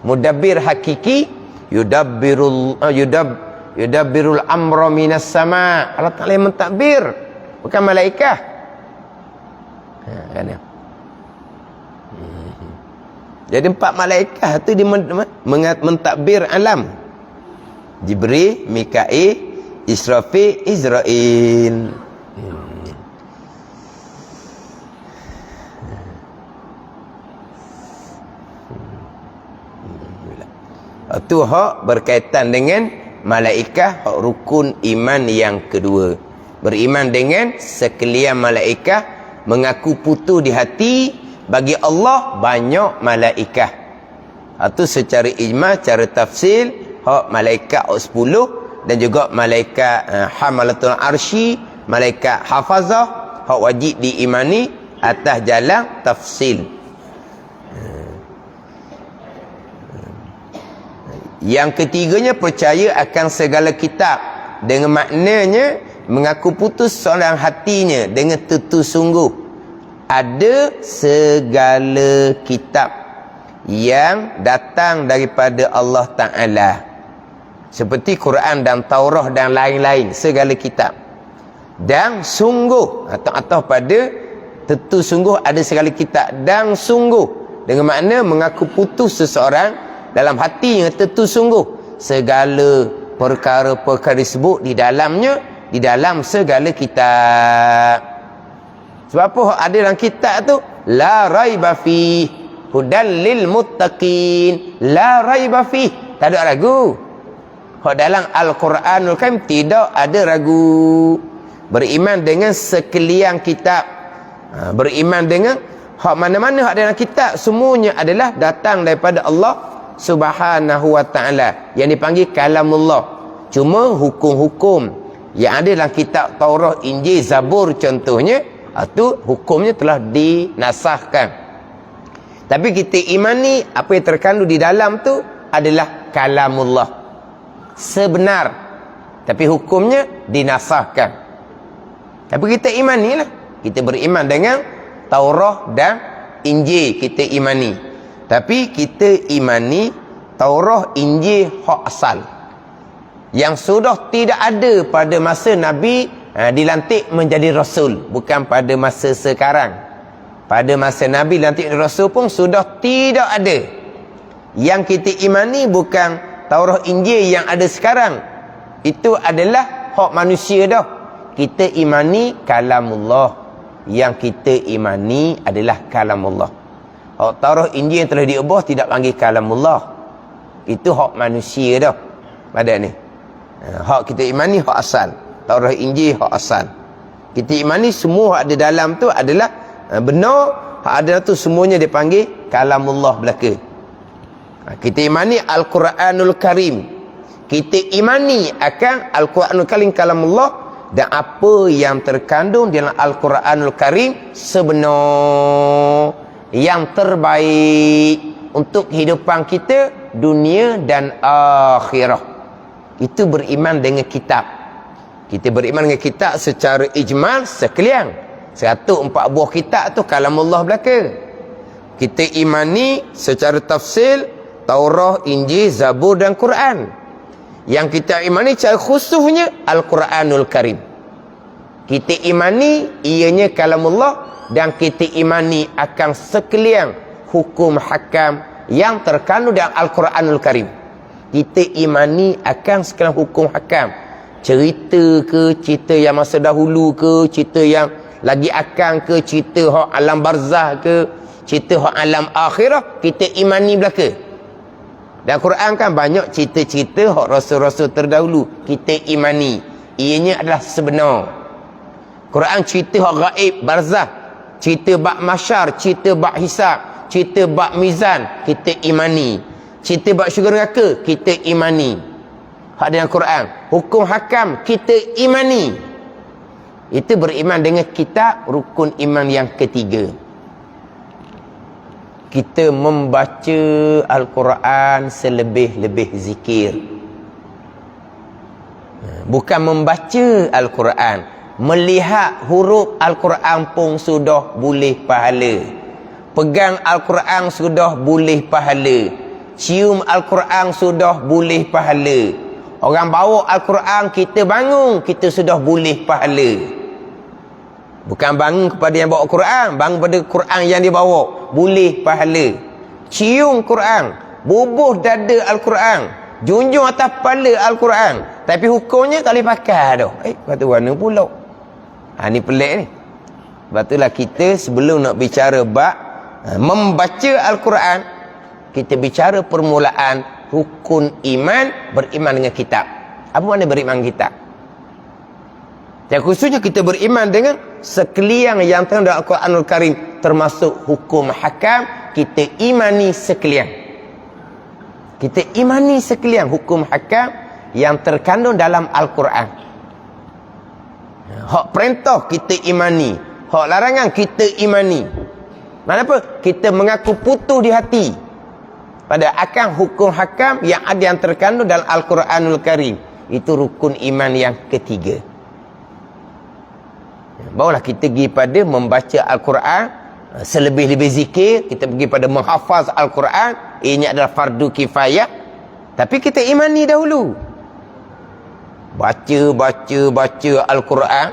Mudabbir hakiki, yudabbirul amra minas sama. Allah Ta'ala yang mentadbir, bukan malaikat. Kan ya? Jadi 4 malaikat tu dia mentadbir alam. Jibril, Mikail, Israfil, Israel. Itu hak berkaitan dengan malaikat, hak rukun iman yang kedua. Beriman dengan sekalian malaikat, mengaku putus di hati bagi Allah banyak malaikat. Itu secara ijma, cara tafsir hak malaikat 10 dan juga malaikat hamalatul arsy, malaikat hafazah, hak wajib diimani atas jalan tafsir. Yang ketiganya percaya akan segala kitab, dengan maknanya mengaku putus seorang hatinya dengan tentu sungguh ada segala kitab yang datang daripada Allah Ta'ala, seperti Quran dan Taurah dan lain-lain, segala kitab. Dan sungguh atau pada tentu sungguh ada segala kitab, dan sungguh dengan makna mengaku putus seseorang dalam hatinya tentu sungguh segala perkara-perkara disebut di dalamnya, di dalam segala kitab. Sebab apa ada dalam kitab tu? La raiba fi. hudal lil muttaqin la raiba fih. Tak ada ragu. Hak dalam Al-Quranul Karim tidak ada ragu. Beriman dengan sekalian kitab. Beriman dengan hak mana-mana hak dalam kitab, semuanya adalah datang daripada Allah Subhanahu wa ta'ala, yang dipanggil kalamullah. Cuma hukum-hukum yang ada dalam kitab Taurat, Injil, Zabur contohnya, itu hukumnya telah dinasahkan. Tapi kita imani apa yang terkandung di dalam tu adalah kalamullah sebenar, tapi hukumnya dinasahkan. Tapi kita imanilah, kita beriman dengan Taurat dan Injil, kita imani. Tapi kita imani Taurat, Injil hak asal, yang sudah tidak ada pada masa Nabi dilantik menjadi Rasul, bukan pada masa sekarang. Pada masa Nabi dilantik menjadi Rasul pun sudah tidak ada. Yang kita imani bukan Taurat, Injil yang ada sekarang. Itu adalah hak manusia dah. Kita imani kalamullah. Yang kita imani adalah kalamullah. Hak Taurat, Injil yang telah diubah tidak panggil kalamullah. Itu hak manusia dah. Pada ni. Hak kita imani hak asal. Taurat, Injil hak asal. Kita imani semua hak ada dalam tu adalah benar. Hak ada tu semuanya dipanggil kalamullah belaka. Kita imani Al-Quranul Karim. Kita imani akan Al-Quranul Karim kalamullah, dan apa yang terkandung dalam Al-Quranul Karim sebenar, yang terbaik untuk kehidupan kita dunia dan akhirah. Itu beriman dengan kitab. Kita beriman dengan kitab secara ijmal sekalian. 104 buah kitab tu kalamullah belaka. Kita imani secara tafsil Taurat, Injil, Zabur dan Quran. Yang kita imani secara khususnya Al-Quranul Karim. Kita imani ianya kalamullah, dan kita imani akan sekalian hukum hakam yang terkandung dalam Al-Quranul Karim. Kita imani akan sekalian hukum hakam. Cerita ke, cerita yang masa dahulu ke, cerita yang lagi akan ke, cerita hak alam barzah ke, cerita hak alam akhirah, kita imani belaka. Dan Quran kan banyak cerita-cerita hak rasul-rasul terdahulu, kita imani ianya adalah sebenar. Quran cerita hak gaib, barzah, cerita bab masyar, cerita bab hisab, cerita bab mizan, kita imani. Cerita bab syurga neraka, kita imani. Hak dalam Quran, hukum hakam, kita imani. Itu beriman dengan kitab, rukun iman yang ketiga. Kita membaca Al-Quran selebih-lebih zikir. Bukan membaca Al-Quran, melihat huruf Al-Quran pun sudah boleh pahala. Pegang Al-Quran sudah boleh pahala. Cium Al-Quran sudah boleh pahala. Orang bawa Al-Quran, kita bangun, kita sudah boleh pahala. Bukan bangun kepada yang bawa Quran, bangun pada Quran yang dia bawa, boleh pahala. Cium Quran, bubuh dada Al-Quran, junjung atas kepala Al-Quran, tapi hukumnya tak boleh pakai dah. Kata warna pula. Ni pelik ni. Sebab itulah kita sebelum nak bicara bab membaca Al-Quran, kita bicara permulaan rukun iman, beriman dengan kitab. Apa makna beriman dengan kitab? Dan khususnya kita beriman dengan sekalian yang terkandung dalam Al-Quranul Karim, termasuk hukum hakam, kita imani sekalian. Kita imani sekalian hukum hakam yang terkandung dalam Al-Quran. Hak perintah kita imani, hak larangan kita imani. Maksudnya apa? Kita mengaku putus di hati pada akan hukum hakam yang ada yang terkandung dalam Al-Quranul Karim. Itu rukun iman yang ketiga. Barulah kita pergi pada membaca Al-Quran selebih-lebih zikir, kita pergi pada menghafaz Al-Quran. Ini adalah fardu kifayah. Tapi kita imani dahulu. Baca Al-Quran,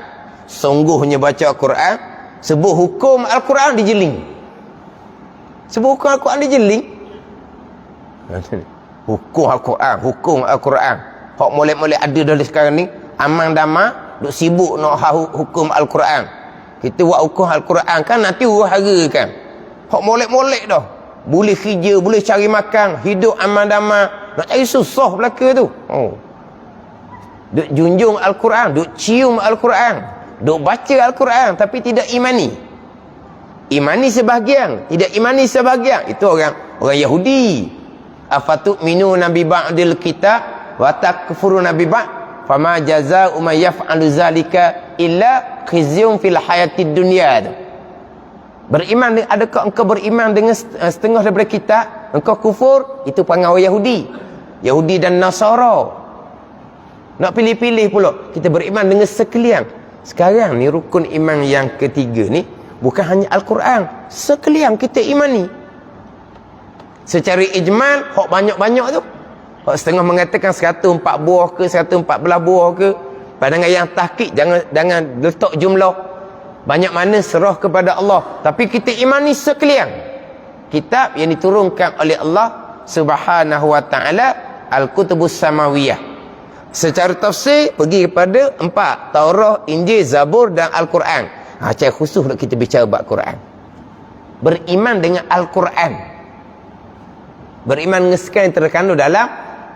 sungguhnya baca Al-Quran, sebut hukum Al-Quran dijeling. Sebut hukum Al-Quran dijeling. Hukum Al-Quran. Hak molek-molek ada dah sekarang ni, amang damai duk sibuk nak hukum Al-Quran. Kita buat hukum Al-Quran kan nanti huru hara kan. Hak molek-molek dah. boleh kerja, boleh cari makan, hidup aman damai. Nak cari susah belaka tu. Duk junjung Al-Quran, duk cium Al-Quran, duk baca Al-Quran tapi tidak imani. Imani sebahagian, tidak imani sebahagian. Itu orang Yahudi. Afatu'minuna bi ba'dil kitab wa takfuruna bi ba'd fama jazaa'u man yaf'alu zalika illa khizyun fil hayatid dunya. Beriman, adakah engkau beriman dengan setengah daripada kitab, engkau kufur? Itu panggil orang Yahudi. Yahudi dan Nasara. Nak pilih-pilih pula, kita beriman dengan sekalian. Sekarang ni rukun iman yang ketiga ni bukan hanya Al-Quran, sekalian kita imani. Secara ijmal, hak banyak-banyak tu. Hak setengah mengatakan 104 buah ke, 114 buah ke. Pandangan yang tahqiq, jangan letak jumlah. Banyak mana serah kepada Allah. Tapi kita imani sekalian. Kitab yang diturunkan oleh Allah Subhanahu wa ta'ala, Al-Kutubus Samawiyah. Secara tafsir, pergi kepada 4. Taurah, Injil, Zabur dan Al-Quran. Cara khusus nak kita bicara bab Quran. Beriman dengan Al-Quran. Beriman dengan sekalian yang terkandung dalam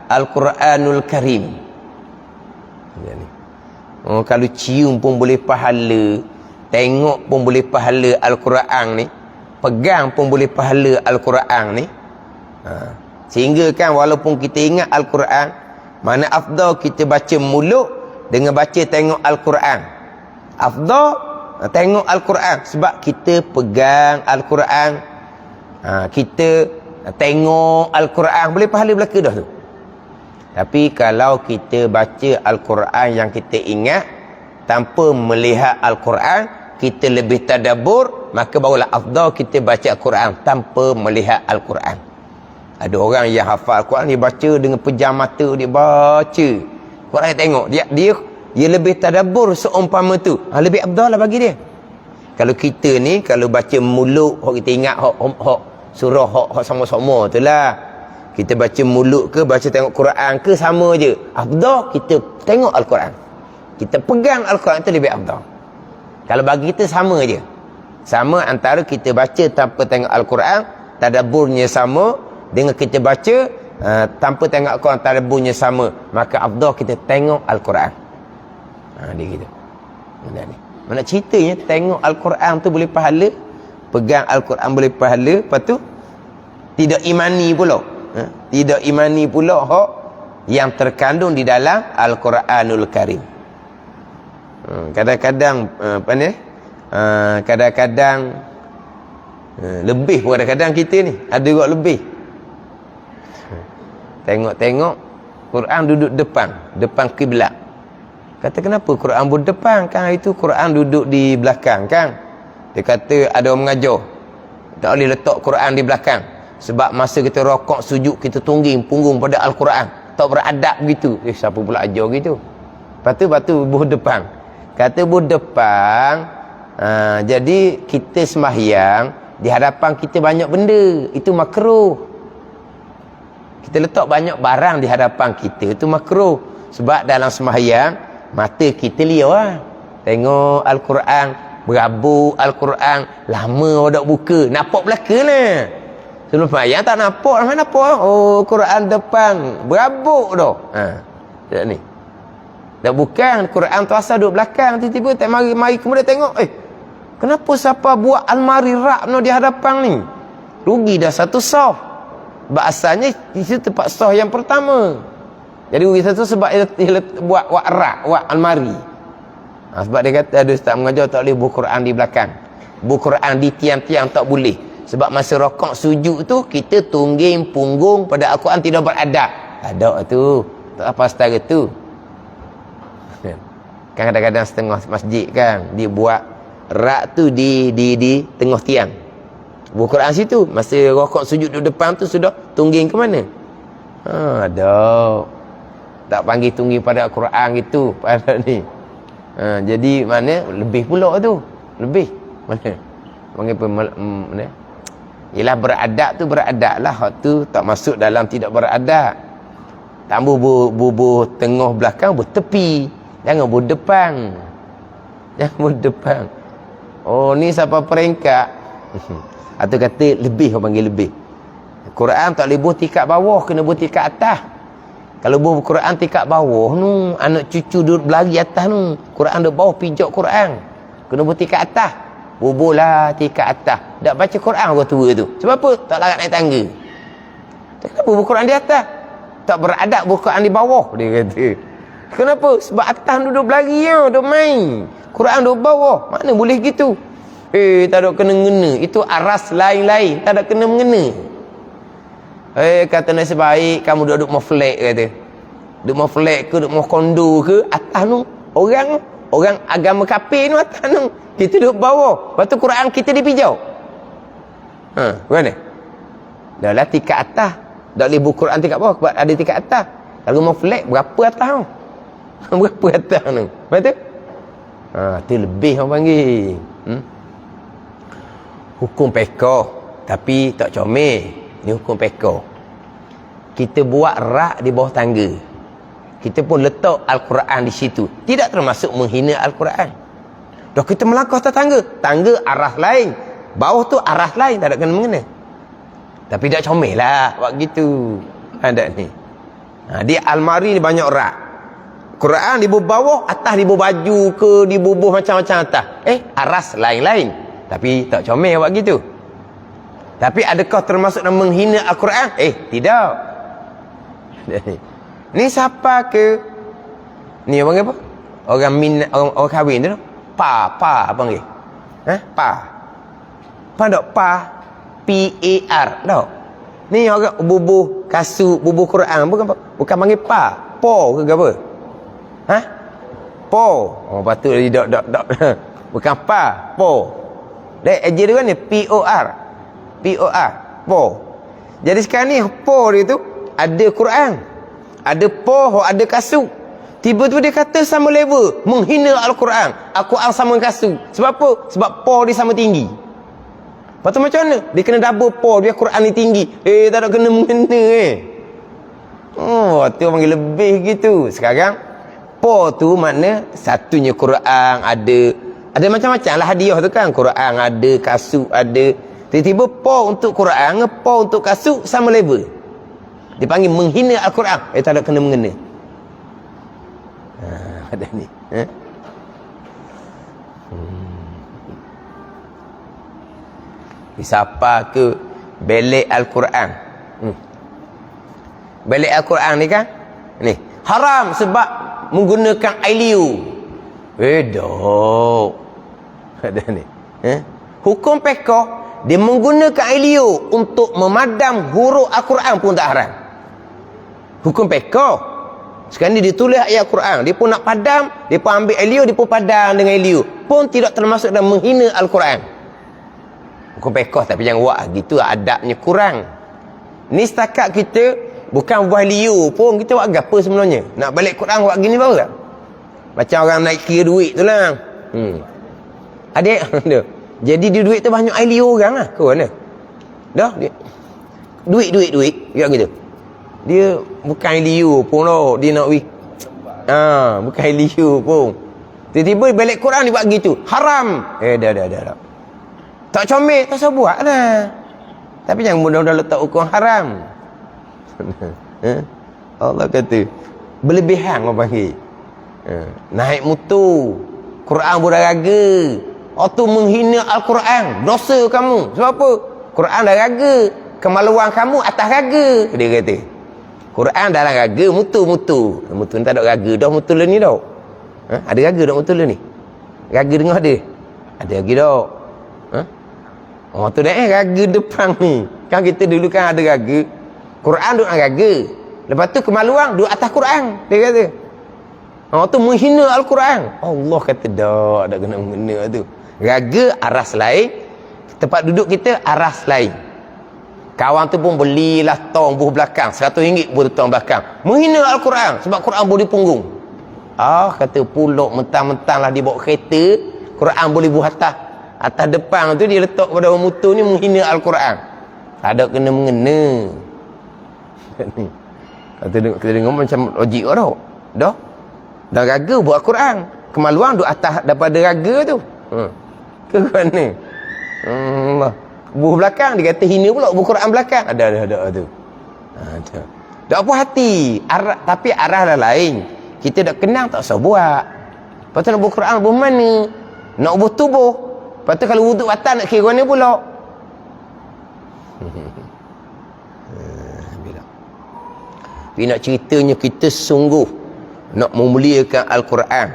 Al-Quranul Karim. Kalau cium pun boleh pahala, tengok pun boleh pahala Al-Quran ni, pegang pun boleh pahala Al-Quran ni. Sehingga kan walaupun kita ingat Al-Quran, mana afdal kita baca mulut dengan baca tengok Al-Quran. Afdal tengok Al-Quran sebab kita pegang Al-Quran, kita tengok Al-Quran, boleh pahala belaka dah tu. Tapi kalau kita baca Al-Quran yang kita ingat tanpa melihat Al-Quran, kita lebih tadabbur, maka barulah afdal kita baca Al-Quran tanpa melihat Al-Quran. Ada orang yang hafal Al-Quran, dia baca dengan pejam mata, dia baca Quran, dia tengok, dia lebih tadabbur seumpama tu. Lebih afdal lah bagi dia. Kalau kita ni, kalau baca mulut, kita ingat surah sama-sama tu lah. Kita baca mulut ke, baca tengok Quran ke, sama je. Afdal kita tengok Al-Quran, kita pegang Al-Quran, itu lebih afdal. Kalau bagi kita sama je. Sama antara kita baca tanpa tengok Al-Quran, tadabburnya sama, dengan kita baca tanpa tengok Al-Quran, tadabburnya sama. Maka afdal kita tengok Al-Quran. Dia gitu. Mana ceritanya tengok Al-Quran tu boleh pahala, pegang Al-Quran boleh pahala, lepas tu tidak imani pula. Tidak imani pula hak yang terkandung di dalam Al-Quranul Karim. Kadang-kadang kadang-kadang lebih pun kadang-kadang kita ni ada juga lebih. Tengok-tengok Quran duduk depan kiblat. Kata kenapa Quran berdepan? Kan itu Quran duduk di belakang kan. Dia kata ada orang mengajar, tak boleh letak Quran di belakang, sebab masa kita rokok sujud, kita tungging punggung pada Al-Quran, tak beradab begitu. Siapa pula ajar gitu? Lepas tu berdepan. Kata berdepan, jadi kita sembahyang di hadapan kita banyak benda, itu makruh. Kita letak banyak barang di hadapan kita, itu makruh. Sebab dalam sembahyang mata kita liar tengok Al-Quran, berabuk Al-Quran, lama orang tak buka, nampak belaka lah. Sebelum sembahyang tak nampak, mana nampak? Oh, Quran depan, berabuk dah. Tak ni. Tak bukan, Quran tu asal duduk belakang, tiba-tiba tak mari kemudian tengok, kenapa siapa buat almari rak no di hadapan ni? Rugi dah satu saf. Sebab asalnya di situ tempat saf yang pertama. Jadi rugi satu sebab dia buat rak, buat almari. Sebab dia kata ada ustaz mengajar tak boleh buku Quran di belakang. Buku Quran di tiang-tiang tak boleh. Sebab masa rokok sujud tu kita tungging punggung pada Al-Quran, tidak beradab. Ada tu. Tak apa setara tu. Kan kadang-kadang setengah masjid kan dia buat rak tu di tengah tiang. Buku Quran situ. Masa rokok sujud di depan tu sudah tungging ke mana? Ada. Tak panggil tungging pada Al-Quran gitu pada ni. Jadi mana lebih pula tu. Lebih. Mana? Panggil mana? Ialah beradab tu beradab lah. Hak tu tak masuk dalam tidak beradab. Tambah bubuh tengah belakang, bertepi. Jangan berdepan. Jangan berdepan. Oh, ni siapa peringkat? Atau kata lebih, orang panggil lebih. Quran tak boleh buh tingkat bawah, kena buh tingkat atas. Kalau buh Quran tingkat bawah nu, anak cucu duduk berlari atas nu. Quran duduk bawah pijak Quran. Kena buh tingkat atas. Bubulah tingkat atas. Tak baca Quran orang tua tu. Sebab apa? Tak larat naik tangga. Kenapa buh Quran di atas? Tak beradab buh Quran di bawah, dia kata. Kenapa? Sebab atas duduk berlari ya, duduk main. Quran duduk bawah. Mana boleh gitu? Tak ada kena-mengena. Itu aras lain-lain. Tak ada kena-mengena. Kata nasib baik kamu duduk mau flat kata. Duduk mau flat ke, duduk mau kondo ke, atas tu orang agama kafir ni atas tu. Kita duduk bawah. Lepas tu Quran kita dipijau. Mana? Dah lah tingkat atas. Tak boleh buku Quran tingkat bawah sebab ada tingkat atas. Kalau mau flat berapa atas tu? Berapa atas tu? Lepas tu? Tu lebih orang panggil. Hukum pekah tapi tak comel. Ni hukum pekah. Kita buat rak di bawah tangga. Kita pun letak Al-Quran di situ. Tidak termasuk menghina Al-Quran. Dah kita melangkah atas tangga. Tangga arah lain. Bawah tu arah lain. Tak ada kena mengena. Tapi tak comel lah buat gitu. Ada ni. Di almari ni banyak rak. Quran di bawah, atas di bawah baju ke, di bawah macam-macam atas. Aras lain-lain. Tapi tak comel buat gitu. Tapi adakah termasuk dalam menghina Al-Quran? Tidak. Ni siapa ke? Ni orang apa? Orang kahwin tu. Pa panggil. Pa. Pa tak pa. P-A-R. Tak. Ni orang bubuh kasut, bubuh Quran. Bukan panggil pa. Po ke apa? Po. Patut dia dok. Bukan pa. Po. Dek ejer dia ni P-O-R. P-O-R. Po. Jadi sekarang ni po dia tu ada Quran. Ada po, ada kasut. Tiba-tiba dia kata sama level. Menghina Al-Quran. Al-Quran sama kasut. Sebab apa? Sebab po dia sama tinggi. Lepas tu macam mana? Dia kena double po. Dia Quran ni tinggi. Tak ada kena mengena tu orang panggil lebih gitu. Sekarang po tu makna satunya Quran ada macam-macam lah hadiah tu kan. Quran ada, kasut ada. Tiba-tiba po untuk Quran, po untuk kasut sama level. Dipanggil menghina Al-Quran. Tak ada kena mengena. Ada ni. Siapa ke belek Al-Quran? Belek Al-Quran ni kan? Ni. Haram sebab menggunakan air liu. Dok. Ada ni. Hukum pekah, dia menggunakan air liu untuk memadam huruf Al-Quran pun tak haram. Hukum pekah. Sekarang ni dia tulis ayat Al-Quran. Dia pun nak padam, dia pun ambil air liu, dia pun padam dengan air liu. Pun tidak termasuk dalam menghina Al-Quran. Hukum pekah tapi jangan buat gitu, adabnya kurang. Ni setakat kita bukan buah liu pun kita buat apa sebenarnya. Nak balik Quran buat gini baru tak? Macam orang naik kira duit tu lah. Adik dia. Jadi di duit tu banyak air liu orang lah. Kau mana? Dah dia. Duit. Dia gitu. Dia bukan air liu pun lah. Dia nak bukan air liu pun. Tiba-tiba balik Quran dia buat gitu. Haram. Dah. Tak comel, tak usah buat lah. Tapi jangan mudah-mudah letak hukum haram. Allah kata berlebihan orang panggil. Naik mutu Quran beraraga. Tu menghina Al-Quran. Dosa kamu. Sebab apa? Quran dah raga. Kemaluan kamu atas raga. Dia kata Quran dalam raga. Mutu ni tak ada raga dah. Mutu ni dah. Ada raga dah mutu ni. Raga dengar dia. Ada lagi dah. Tu dah raga depan ni. Kan kita dulu kan ada raga. Quran duduk dalam raga. Lepas tu kemaluan duduk atas Quran. Dia kata tu menghina Al-Quran. Allah kata dah ada kena mengena tu. Raga aras lain, tempat duduk kita aras lain. Kawan tu pun belilah tong buah belakang, RM100 buah tong belakang. Menghina Al-Quran sebab Quran boleh punggung. Kata pulak mentang-mentang lah dia bawa kereta, Quran boleh buah atas depan tu dia letak pada orang mutu ni menghina Al-Quran. Tak ada kena mengena. Kita dengar macam logik orang. Dah raga buat Quran. Kemaluan duk atas daripada raga tu. Ke mana? Allah. buku belakang, dia kata hina pula buku Quran belakang. Ada tu. Ada. Tak apa hati, tapi arah dah lain. Kita dah kenal tak usah buat. Lepas tu nak buku Quran buku mana? Nak buku tubuh. Lepas tu kalau wuduk batal nak kira mana pula? Tapi nak ceritanya kita sungguh nak memuliakan Al-Quran.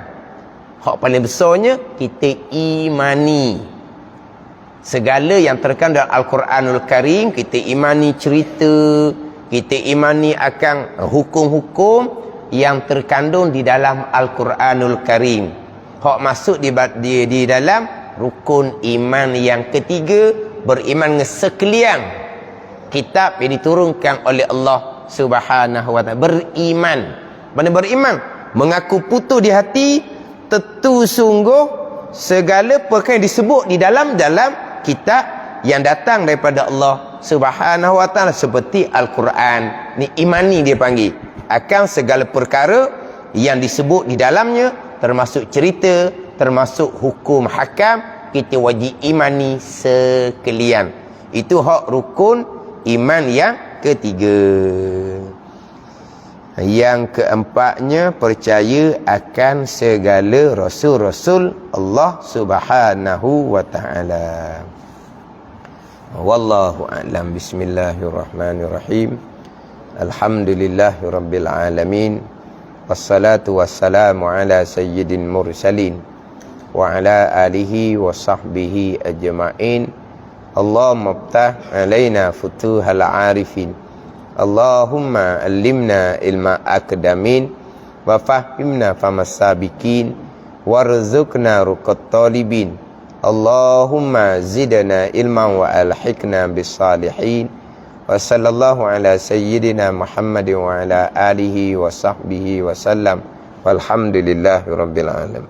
Hak paling besarnya kita imani segala yang terkandung dalam Al-Quranul Karim. Kita imani cerita, kita imani akan hukum-hukum yang terkandung di dalam Al-Quranul Karim. Hak masuk di dalam rukun iman yang ketiga, beriman dengan sekalian kitab yang diturunkan oleh Allah Subhanahu wa ta'ala. Beriman. Mana beriman? Mengaku putus di hati, tentu sungguh segala perkara yang disebut di dalam kitab yang datang daripada Allah Subhanahu wa ta'ala, seperti Al-Quran. Ni imani dia panggil. Akan segala perkara yang disebut di dalamnya, termasuk cerita, termasuk hukum hakam, kita wajib imani sekalian. Itu hak rukun iman yang ketiga. Yang keempatnya, percaya akan segala rasul-rasul Allah Subhanahu wa ta'ala. Wallahu a'lam. Bismillahirrahmanirrahim. Alhamdulillahirabbil alamin. Wassalatu wassalamu ala sayyidil mursalin wa ala alihi wa sahbihi ajma'in. Allahumma iftah alaina futuhal arifin. Allahumma allimna ilma akdamin wa fahimna famas sabiqin warzuqna ruqat talibin. Allahumma zidna ilman wa alhiqna bis salihin. Wa sallallahu ala sayyidina Muhammadin wa ala alihi wa sahbihi wa sallam. Walhamdulillahi rabbil alamin.